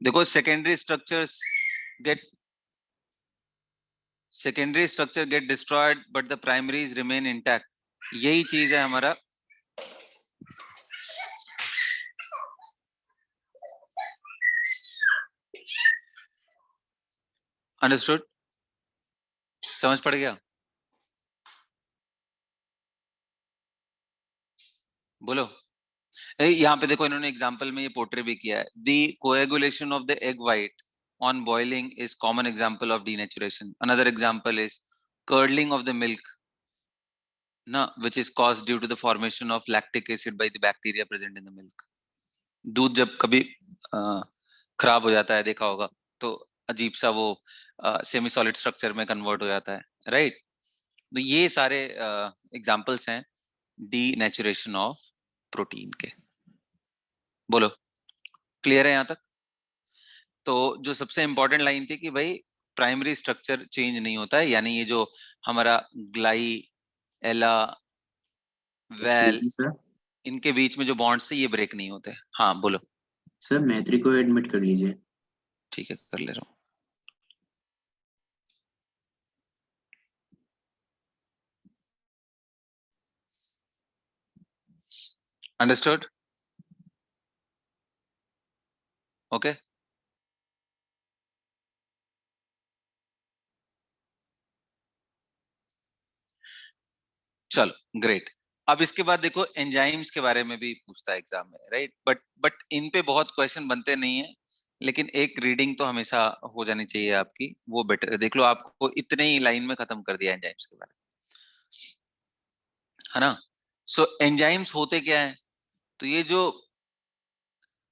Speaker 1: देखो secondary structure get destroyed but the primaries remain intact. यही चीज है हमारा अंडरस्टूड, समझ पड़ गया? बोलो। यहाँ पे देखो इन्होंने एग्जाम्पल में ये पोर्ट्रे भी किया है, the coagulation of the egg white on boiling is common example of denaturation. Another example is curdling of the milk, na, which is caused due to the formation of lactic acid by the bacteria present in the milk. दूध जब कभी खराब हो जाता है, देखा होगा, तो अजीब सा वो सेमी सॉलिड स्ट्रक्चर में कन्वर्ट हो जाता है, राइट? तो ये सारे एग्जांपल्स हैं डीनेचुरेशन ऑफ प्रोटीन के। बोलो, क्लियर है यहाँ तक? तो जो सबसे इंपॉर्टेंट लाइन थी कि भाई प्राइमरी स्ट्रक्चर चेंज नहीं होता है, यानी ये जो हमारा ग्लाई, एला, वेल,
Speaker 3: सर
Speaker 1: इनके बीच में जो बॉन्ड्स थे ये ब्रेक नहीं होते। हाँ बोलो।
Speaker 3: सर मैत्री को एडमिट कर लीजिए।
Speaker 1: ठीक है, कर ले रहा हूँ। अंडरस्टूड? ओके, चलो ग्रेट। अब इसके बाद देखो एंजाइम्स के बारे में भी पूछता है एग्जाम में, राइट? बट इन पे बहुत क्वेश्चन बनते नहीं है, लेकिन एक रीडिंग तो हमेशा हो जानी चाहिए आपकी, वो बेटर है। देख लो, आपको इतने ही लाइन में खत्म कर दिया एंजाइम्स के बारे में, है ना? सो एंजाइम्स होते क्या है? तो ये जो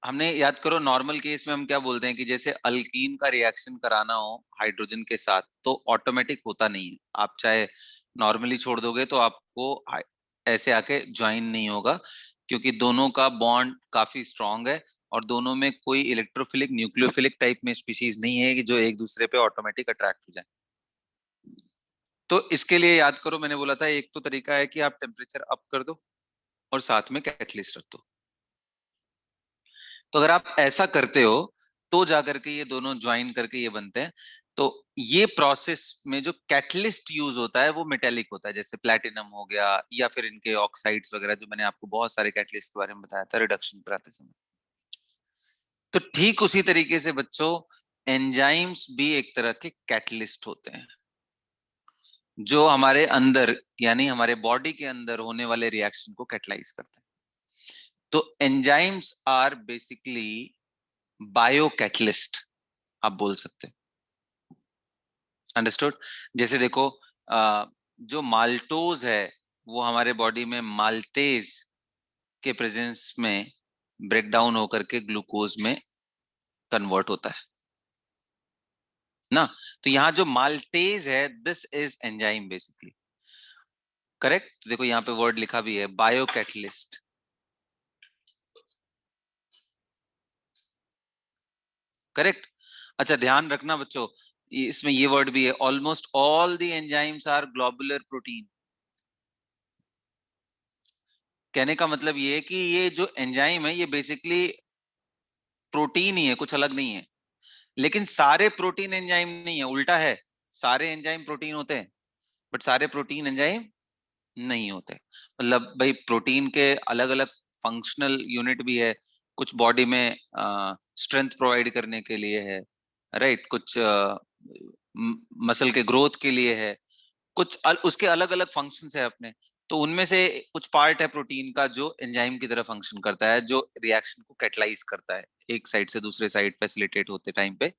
Speaker 1: हमने, याद करो, नॉर्मल केस में हम क्या बोलते हैं कि जैसे अल्कीन का रिएक्शन कराना हो हाइड्रोजन के साथ तो ऑटोमेटिक होता नहीं है। आप चाहे नॉर्मली छोड़ दोगे तो आपको ऐसे आके ज्वाइन नहीं होगा, क्योंकि दोनों का बॉन्ड काफी स्ट्रांग है और दोनों में कोई इलेक्ट्रोफिलिक न्यूक्लियोफिलिक टाइप में स्पीशीज नहीं है कि जो एक दूसरे पे ऑटोमेटिक अट्रैक्ट हो जाए। तो इसके लिए याद करो, मैंने बोला था एक तो तरीका है कि आप टेम्परेचर अप कर दो और साथ में कैटलिस्ट रख दो। तो अगर आप ऐसा करते हो तो जाकर के ये दोनों ज्वाइन करके ये बनते हैं। तो ये प्रोसेस में जो कैटलिस्ट यूज होता है वो मेटेलिक होता है, जैसे प्लैटिनम हो गया या फिर इनके ऑक्साइड्स वगैरह, जो मैंने आपको बहुत सारे कैटलिस्ट के बारे में बताया था रिडक्शन कराते समय। तो ठीक उसी तरीके से बच्चों, एंजाइम्स भी एक तरह के कैटलिस्ट होते हैं जो हमारे अंदर, यानी हमारे बॉडी के अंदर होने वाले रिएक्शन को कैटलाइज करते हैं। तो enzymes are basically biocatalyst, आप बोल सकते हैं। अंडरस्टूड? जैसे देखो, जो माल्टोज है वो हमारे बॉडी में माल्टेज के प्रेजेंस में ब्रेक डाउन होकर के ग्लूकोज में कन्वर्ट होता है ना। तो यहाँ जो माल्टेज है, this is enzyme basically, correct? देखो यहाँ पे वर्ड लिखा भी है, बायो कैटलिस्ट, करेक्ट? अच्छा, ध्यान रखना बच्चों, इसमें ये वर्ड भी है, almost all the enzymes are globular protein. कहने का मतलब ये है कि ये जो एंजाइम है ये बेसिकली प्रोटीन ही है, कुछ अलग नहीं है। लेकिन सारे प्रोटीन एंजाइम नहीं है, उल्टा है, सारे एंजाइम प्रोटीन होते हैं बट सारे प्रोटीन एंजाइम नहीं होते। मतलब भाई प्रोटीन के अलग अलग फंक्शनल यूनिट भी है, कुछ बॉडी में स्ट्रेंथ प्रोवाइड करने के लिए है, राइट? कुछ मसल के ग्रोथ के लिए है, कुछ उसके अलग अलग फंक्शंस है अपने। तो उनमें से कुछ पार्ट है प्रोटीन का जो एंजाइम की तरह फंक्शन करता है, जो रिएक्शन को कैटलाइज करता है, एक साइड से दूसरे साइड फैसिलिटेट होते टाइम पे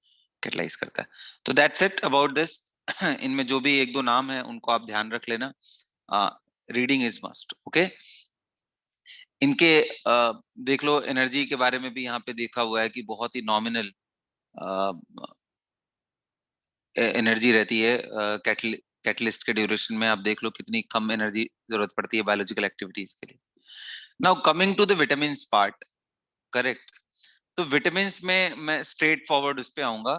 Speaker 1: कैटलाइज करता है। तो दैट्स इट अबाउट दिस। इनमें जो भी एक दो नाम है उनको आप ध्यान रख लेना, रीडिंग इज मस्ट, ओके? इनके देख लो, एनर्जी के बारे में भी यहाँ पे देखा हुआ है कि बहुत ही नॉमिनल एनर्जी रहती है कैटलिस्ट के ड्यूरेशन में। आप देख लो कितनी कम एनर्जी जरूरत पड़ती है बायोलॉजिकल एक्टिविटीज के लिए। Now coming to the vitamins part, correct? तो विटामिन्स में मैं स्ट्रेट फॉरवर्ड उस पे आऊंगा,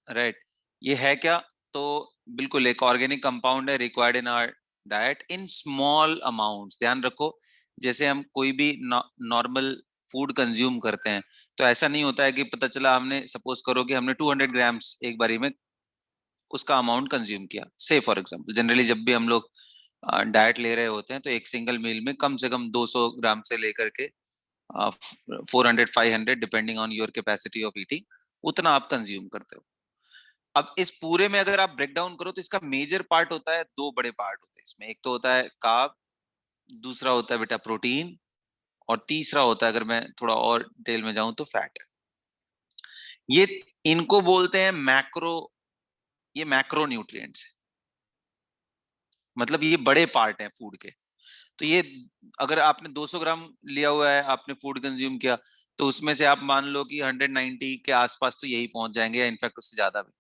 Speaker 1: राइट? ये है क्या? तो बिल्कुल एक ऑर्गेनिक कंपाउंड है, required in our diet in small amounts. ध्यान रखो, जैसे हम कोई भी नॉर्मल फूड कंज्यूम करते हैं तो ऐसा नहीं होता है कि पता चला हमने, सपोज करो कि हमने 200 ग्राम्स एक बारी में उसका अमाउंट कंज्यूम किया। से फॉर एग्जांपल, जनरली जब भी हम लोग डाइट ले रहे होते हैं तो एक सिंगल मील में कम से कम 200 ग्राम से लेकर के 400-500 depending on your capacity of eating, उतना आप कंज्यूम करते हो। अब इस पूरे में अगर आप ब्रेक डाउन करो तो इसका मेजर पार्ट होता है, दो बड़े पार्ट होते हैं इसमें। एक तो होता है कार्ब, दूसरा होता है बेटा प्रोटीन, और तीसरा होता है, अगर मैं थोड़ा और डिटेल में जाऊं तो फैट। ये इनको बोलते हैं मैक्रो, ये मैक्रो न्यूट्रिएंट्स है, मतलब ये बड़े पार्ट हैं फूड के। तो ये अगर आपने 200 ग्राम लिया हुआ है, आपने फूड कंज्यूम किया, तो उसमें से आप मान लो कि 190 के आसपास तो यही पहुंच जाएंगे, या इनफैक्ट उससे ज्यादा भी।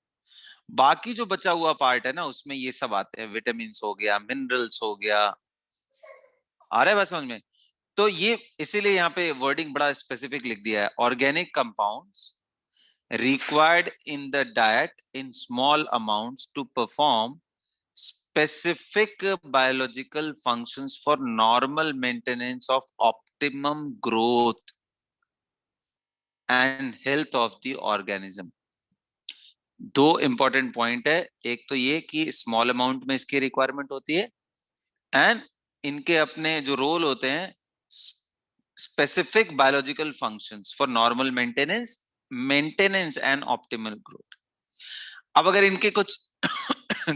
Speaker 1: बाकी जो बचा हुआ पार्ट है ना, उसमें ये सब आते हैं, विटामिन हो गया, मिनरल्स हो गया। आ रहा है बात समझ में? तो ये इसीलिए यहाँ पे वर्डिंग बड़ा स्पेसिफिक लिख दिया है, organic compounds required in the diet in small amounts to perform specific biological functions for normal maintenance of optimum growth and health of the organism। दो इंपॉर्टेंट पॉइंट है, एक तो ये कि स्मॉल अमाउंट में इसकी रिक्वायरमेंट होती है, एंड इनके अपने जो रोल होते हैं, specific biological functions for normal maintenance and optimal growth. अब अगर इनके कुछ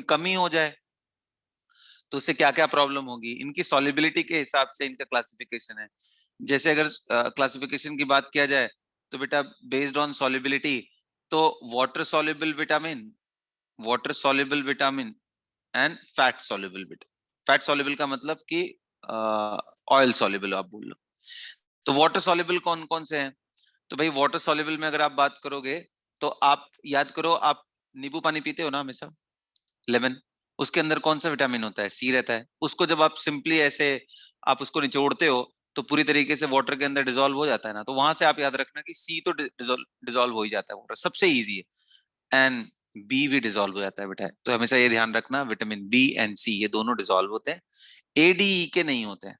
Speaker 1: कमी हो जाए तो उससे क्या क्या प्रॉब्लम होगी, इनकी सॉल्युबिलिटी के हिसाब से इनका क्लासिफिकेशन है। जैसे अगर क्लासिफिकेशन की बात किया जाए तो बेटा बेस्ड ऑन सॉल्युबिलिटी, तो water soluble vitamin and fat soluble vitamin. Fat soluble का मतलब कि ऑयल सॉल्युबल आप बोल लो। तो वाटर सॉल्युबल कौन कौन से हैं? तो भाई वाटर सॉल्युबल में अगर आप बात करोगे तो आप याद करो, आप नींबू पानी पीते हो ना हमेशा, लेमन, उसके अंदर कौन सा विटामिन होता है? सी रहता है। उसको जब आप सिंपली ऐसे आप उसको निचोड़ते हो तो पूरी तरीके से वाटर के अंदर डिसॉल्व हो जाता है ना, तो वहां से आप याद रखना कि सी तो डिसॉल्व हो ही जाता है, वाटर सबसे इजी है, एंड बी भी डिसॉल्व हो जाता है बेटा। तो हमेशा ये ध्यान रखना, विटामिन बी एंड सी ये दोनों डिसॉल्व होते हैं, एडीई के नहीं होते हैं।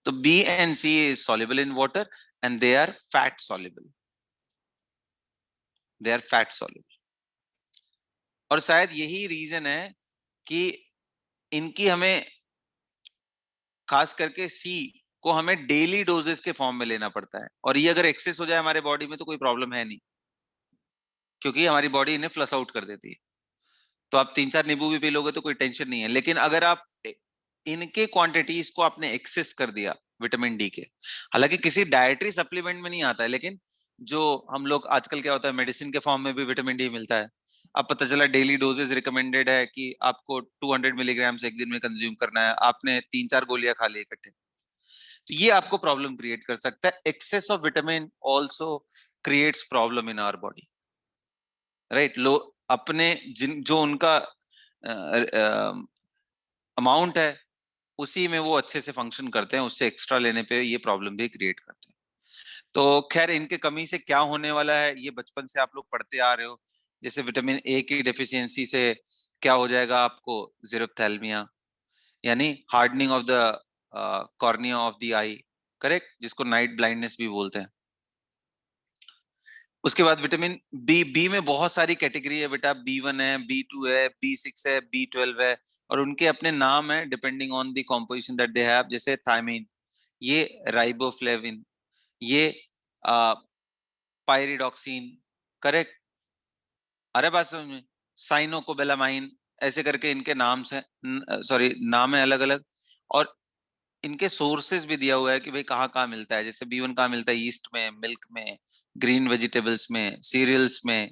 Speaker 1: तो B and C is soluble in water and they are fat soluble, they are fat soluble. और शायद यही रीजन है कि इनकी हमें, खास करके सी को हमें डेली डोजेस के फॉर्म में लेना पड़ता है, और ये अगर एक्सेस हो जाए हमारे बॉडी में तो कोई प्रॉब्लम है नहीं, क्योंकि हमारी बॉडी इन्हें फ्लश आउट कर देती है। तो आप 3-4 नींबू भी पी लोगे तो कोई टेंशन नहीं है। लेकिन अगर आप इनके क्वांटिटीज को आपने एक्सेस कर दिया विटामिन डी के, हालांकि किसी डाइटरी सप्लीमेंट में नहीं आता है, लेकिन जो हम लोग आजकल क्या होता है, मेडिसिन के फॉर्म में भी विटामिन डी मिलता है। अब पता चला डेली डोजेज रिकमेंडेड है कि आपको 200 मिलीग्राम एक दिन में कंज्यूम करना है, आपने 3-4 गोलियां खा ली इकट्ठे, तो ये आपको प्रॉब्लम क्रिएट कर सकता है। Excess of vitamin also creates problem in our body, right. लो अपने जिन जो उनका अमाउंट है उसी में वो अच्छे से फंक्शन करते हैं, उससे एक्स्ट्रा लेने पे ये प्रॉब्लम भी क्रिएट करते हैं। तो खैर इनके कमी से क्या होने वाला है ये बचपन से आप लोग पढ़ते आ रहे हो। जैसे विटामिन ए की डेफिशिएंसी से क्या हो जाएगा आपको, ज़ेरोफ्थैल्मिया, यानी hardening of the cornea of the I, correct, जिसको नाइट ब्लाइंडनेस भी बोलते हैं। उसके बाद विटामिन बी, बी में बहुत सारी कैटेगरी है बेटा, B1 है, B2 है, B6 है, B12 है, और उनके अपने नाम है depending on the composition that they have. जैसे थायमीन, ये राइबोफ्लेविन, ये पायरिडॉक्सिन, करेक्ट। अरे बात समझ में, साइनोकोबेलामाइन, ऐसे करके इनके नाम से, सॉरी नाम है अलग अलग, और इनके सोर्सेज भी दिया हुआ है कि भाई कहाँ कहाँ मिलता है। जैसे B1 कहाँ मिलता है, ईस्ट में, मिल्क में, ग्रीन वेजिटेबल्स में, सीरियल्स में।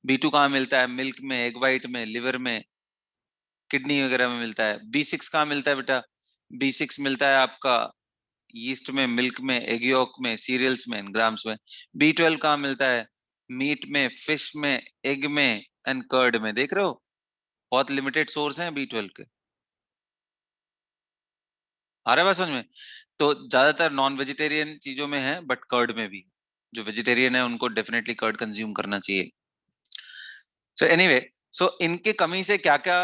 Speaker 1: B2 कहाँ मिलता है, मिल्क में, एग वाइट में, लिवर में, किडनी वगैरह में मिलता है। B6 कहाँ मिलता है बेटा, B6 मिलता है आपका यीस्ट में, मिल्क में, एग यॉक में, सीरियल्स में, ग्राम्स में। B12 कहाँ मिलता है, मीट में, फिश में, एग में एंड कर्ड में। देख रहे हो बहुत लिमिटेड सोर्स हैं B12 के। आ रहा है बात समझ में? तो ज्यादातर नॉन वेजिटेरियन चीजों में है, बट कर्ड में भी। जो वेजिटेरियन है उनको डेफिनेटली कर्ड कंज्यूम करना चाहिए। सो एनीवे, सो इनके कमी से क्या क्या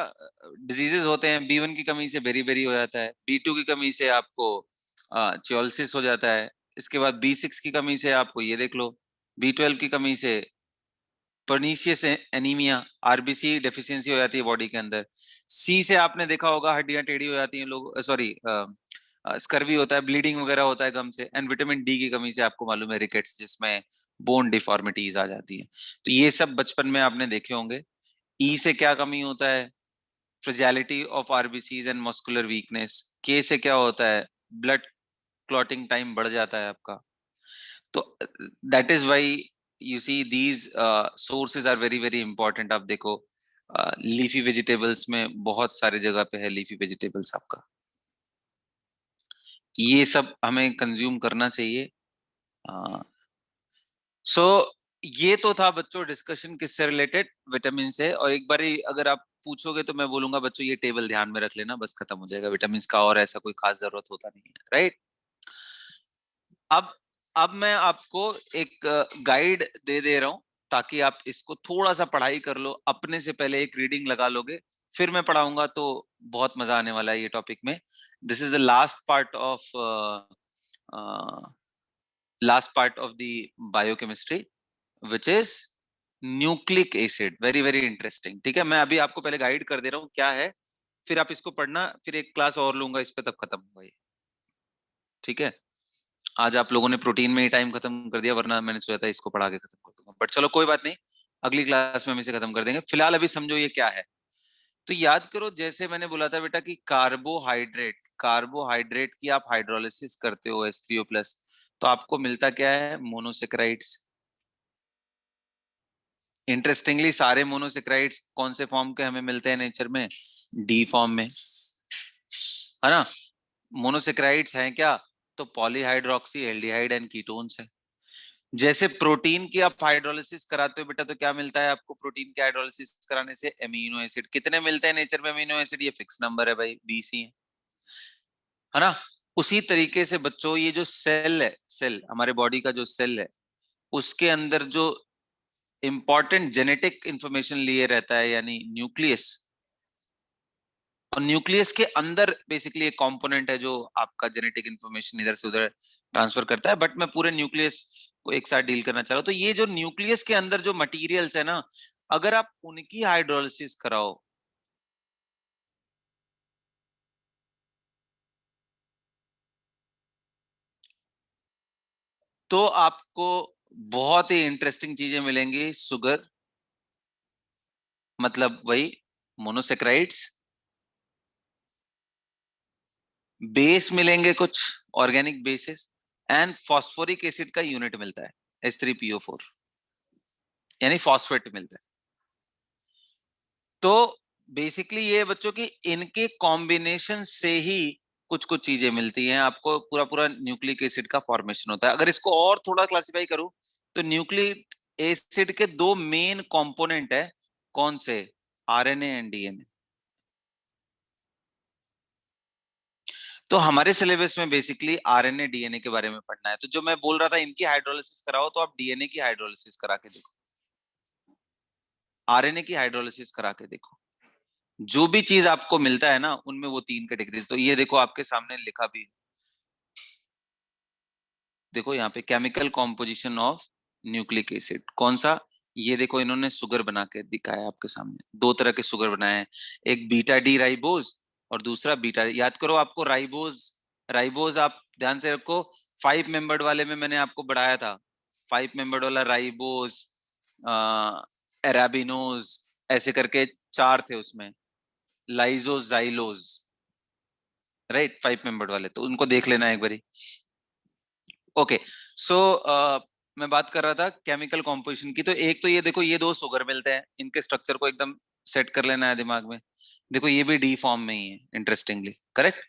Speaker 1: डिजीजेस होते हैं। B1 की कमी से बेरी हो जाता है, B2 की कमी से आपको चियोलिसिस हो जाता है, इसके बाद B6 की कमी से आपको ये देख लो, B12 की कमी से पर्नीशियस एनीमिया, आरबीसी डेफिशिएंसी हो जाती है बॉडी के अंदर। सी से आपने देखा होगा हड्डियां टेढ़ी हो जाती हैं लोग, सॉरी स्कर्वी होता है, ब्लीडिंग वगैरह होता है गम से। एंड विटामिन डी की कमी से आपको मालूम है रिकेट्स, जिसमें बोन डिफॉर्मिटीज आ जाती है। तो ये सब बचपन में आपने देखे होंगे। ई से क्या कमी होता है, fragility of RBCs and muscular weakness. के से क्या होता है, ब्लड क्लॉटिंग टाइम बढ़ जाता है आपका। तो that is why you see these sources are very very important. आप देखो लीफी वेजिटेबल्स में बहुत सारे जगह पे है लीफी वेजिटेबल्स आपका, ये सब हमें कंज्यूम करना चाहिए। सो ये तो था बच्चों डिस्कशन किससे रिलेटेड, विटामिन से। और एक बार अगर आप पूछोगे तो मैं बोलूंगा बच्चों ये टेबल ध्यान में रख लेना, बस खत्म हो जाएगा विटामिन का, और ऐसा कोई खास जरूरत होता नहीं है, राइट। अब मैं आपको एक गाइड दे रहा हूं ताकि आप इसको थोड़ा सा पढ़ाई कर लो, अपने से पहले एक रीडिंग लगा लोगे, फिर मैं पढ़ाऊंगा तो बहुत मजा आने वाला है ये टॉपिक में। This is the last part of the biochemistry which is nucleic acid. Very very interesting, ठीक है। मैं अभी आपको पहले गाइड कर दे रहा हूँ क्या है, फिर आप इसको पढ़ना, फिर एक क्लास और लूंगा इस पे, तब खत्म होगा ये, ठीक है। आज आप लोगों ने प्रोटीन में ही टाइम खत्म कर दिया, वरना मैंने सोचा था इसको पढ़ा के खत्म कर दूंगा, बट चलो कोई बात नहीं, अगली क्लास में हम इसे खत्म कर देंगे। फिलहाल अभी समझो ये क्या है। तो याद करो, जैसे मैंने बोला था बेटा कि कार्बोहाइड्रेट की आप हाइड्रोलिसिस करते हो H3O+, तो आपको मिलता क्या है, मोनोसेक्राइड्स। इंटरेस्टिंगली सारे मोनोसेक्राइड्स कौन से फॉर्म के हमें मिलते हैं नेचर में, डी फॉर्म में, है ना। मोनोसेक्राइड्स हैं क्या, तो पॉलीहाइड्रोक्सी एल्डिहाइड एंड कीटोन्स है। जैसे प्रोटीन की आप हाइड्रोलिसिस कराते हो बेटा, तो क्या मिलता है आपको प्रोटीन की हाइड्रोलिसिस कराने से, एमिनो एसिड। कितने मिलते हैं नेचर में अमीनो एसिड, ये फिक्स नंबर है भाई, 20 ही है ना। उसी तरीके से बच्चों ये जो सेल है, सेल हमारे बॉडी का जो सेल है, उसके अंदर जो इंपॉर्टेंट जेनेटिक इंफॉर्मेशन लिए रहता है, यानी न्यूक्लियस। और न्यूक्लियस के अंदर बेसिकली एक कंपोनेंट है जो आपका जेनेटिक इंफॉर्मेशन इधर से उधर ट्रांसफर करता है, बट मैं पूरे न्यूक्लियस को एक साथ डील करना चाह रहा हूं। तो ये जो न्यूक्लियस के अंदर जो मटेरियल्स है ना, अगर आप उनकी हाइड्रोलिसिस कराओ, तो आपको बहुत ही इंटरेस्टिंग चीजें मिलेंगी। शुगर, मतलब वही मोनोसेक्राइड्स, बेस मिलेंगे कुछ organic basis, and phosphoric acid का यूनिट मिलता है H3PO4, यानी फॉस्फेट मिलता है। तो बेसिकली ये बच्चों की इनके कॉम्बिनेशन से ही कुछ कुछ चीजें मिलती हैं आपको, पूरा पूरा न्यूक्लिक एसिड का फॉर्मेशन होता है। अगर इसको और थोड़ा क्लासिफाई करूं तो न्यूक्लिक एसिड के दो मेन कंपोनेंट है, कौन से, आरएनए एंड डीएनए। तो हमारे सिलेबस में बेसिकली आरएनए डीएनए के बारे में पढ़ना है। तो जो मैं बोल रहा था इनकी हाइड्रोलिसिस कराओ, तो आप डीएनए की हाइड्रोलिसिस करा के देखो, आरएनए की हाइड्रोलिसिस करा के देखो, जो भी चीज आपको मिलता है ना उनमें वो 3 कैटेगरी। तो ये देखो आपके सामने लिखा भी, देखो यहाँ पे chemical composition of nucleic acid कौन सा, ये देखो इन्होंने शुगर बना के दिखाया आपके सामने, 2 तरह के शुगर बनाए हैं, एक बीटा डी राइबोज और दूसरा बीटा। याद करो आपको राइबोज, राइबोज आप ध्यान से रखो, 5 मेंबर्ड वाले में मैंने आपको बढ़ाया था, 5 मेंबर्ड वाला राइबोज, एराबिनोज, ऐसे करके 4 थे उसमें, लाइजोज, जाइलोज, राइट, 5 मेंबर्ड वाले, तो उनको देख लेना एक बारी। ओके, सो मैं बात कर रहा था केमिकल कॉम्पोजिशन की। तो एक तो ये देखो, ये 2 शुगर मिलते हैं, इनके स्ट्रक्चर को एकदम सेट कर लेना है दिमाग में। देखो ये भी डी फॉर्म में ही है, इंटरेस्टिंगली, करेक्ट।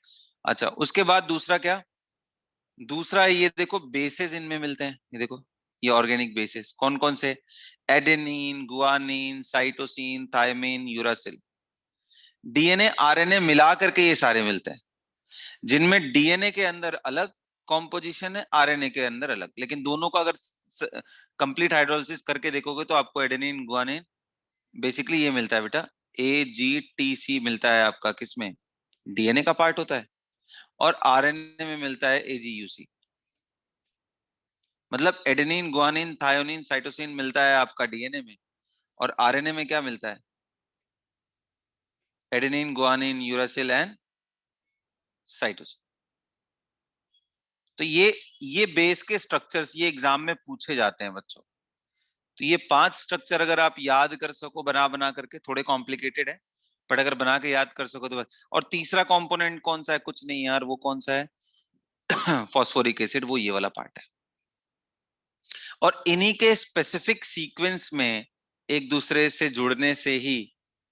Speaker 1: अच्छा, उसके बाद दूसरा क्या, दूसरा ये देखो बेसेस इनमें मिलते हैं, ये देखो ये ऑर्गेनिक बेसिस कौन कौन से, adenine, guanine, cytosine, thymine, uracil. DNA RNA मिला करके ये सारे मिलते हैं, जिनमें डीएनए के अंदर अलग कॉम्पोजिशन है, आरएनए के अंदर अलग, लेकिन दोनों का अगर कंप्लीट हाइड्रोलिसिस करके देखोगे तो आपको एडेनिन, गुआनिन, बेसिकली ये मिलता है बेटा, AGTC मिलता है आपका, किसमें, डीएनए का पार्ट होता है, और आरएनए में मिलता है AGUC। मतलब एडेनिन, गुआनिन, थायोनिन, साइटोसिन मिलता है आपका डीएनए में, और आरएनए में क्या मिलता है, adenine, guanine, uracil and cytosine. तो ये बेस के स्ट्रक्चर्स ये एग्जाम में पूछे जाते हैं बच्चों। तो ये 5 स्ट्रक्चर अगर आप याद कर सको बना बना करके, थोड़े कॉम्प्लिकेटेड है, बट अगर बना के याद कर सको तो बस। और तीसरा कंपोनेंट कौन सा है? कुछ नहीं यार, वो कौन सा है? फॉस्फोरिक एसिड, वो ये वाला पार्ट है। और इन्हीं के स्पेसिफिक सीक्वेंस में एक दूसरे से जुड़ने से ही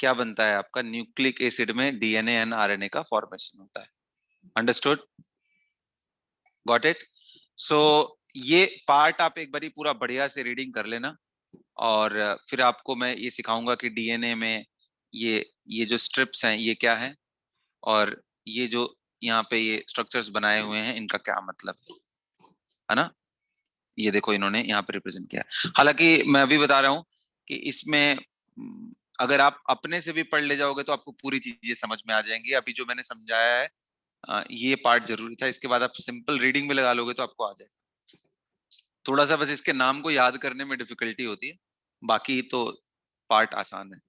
Speaker 1: क्या बनता है आपका? न्यूक्लिक एसिड में डीएनए एंड आरएनए का फॉर्मेशन होता है। अंडरस्टूड? Got it? सो ये पार्ट आप एक बारी पूरा बढ़िया से रीडिंग कर लेना, और फिर आपको मैं ये सिखाऊंगा कि डीएनए में ये जो स्ट्रिप्स हैं ये क्या है, और ये जो यहाँ पे ये स्ट्रक्चर्स बनाए हुए हैं इनका क्या मतलब है ना? ये देखो इन्होंने यहाँ पे रिप्रेजेंट किया है। हालांकि मैं अभी बता रहा हूँ कि इसमें अगर आप अपने से भी पढ़ ले जाओगे तो आपको पूरी चीजें समझ में आ जाएंगी। अभी जो मैंने समझाया है ये पार्ट जरूरी था, इसके बाद आप सिंपल रीडिंग में लगा लोगे तो आपको आ जाएगा। थोड़ा सा बस इसके नाम को याद करने में डिफिकल्टी होती है, बाकी तो पार्ट आसान है।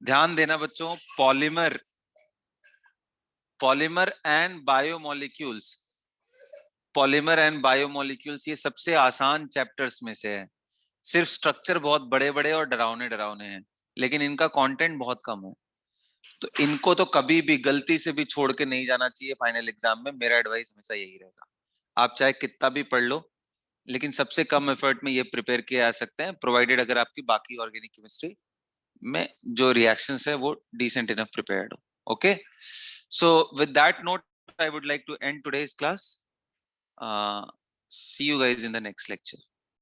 Speaker 1: ध्यान देना बच्चों, polymer and biomolecules, polymer and biomolecules ये सबसे आसान चैप्टर्स में से है। सिर्फ स्ट्रक्चर बहुत बड़े बड़े और डरावने डरावने हैं, लेकिन इनका कंटेंट बहुत कम है। तो इनको तो कभी भी गलती से भी छोड़ के नहीं जाना चाहिए फाइनल एग्जाम में। मेरा एडवाइस हमेशा यही रहेगा, आप चाहे कितना भी पढ़ लो, लेकिन सबसे कम एफर्ट में ये प्रिपेयर किए जा सकते हैं, प्रोवाइडेड अगर आपकी बाकी ऑर्गेनिक केमिस्ट्री में जो रिएक्शंस है वो डिसेंट इनफ प्रिपेयर्ड हो। Okay, so with that note I would like to end today's class. See you guys in the next lecture.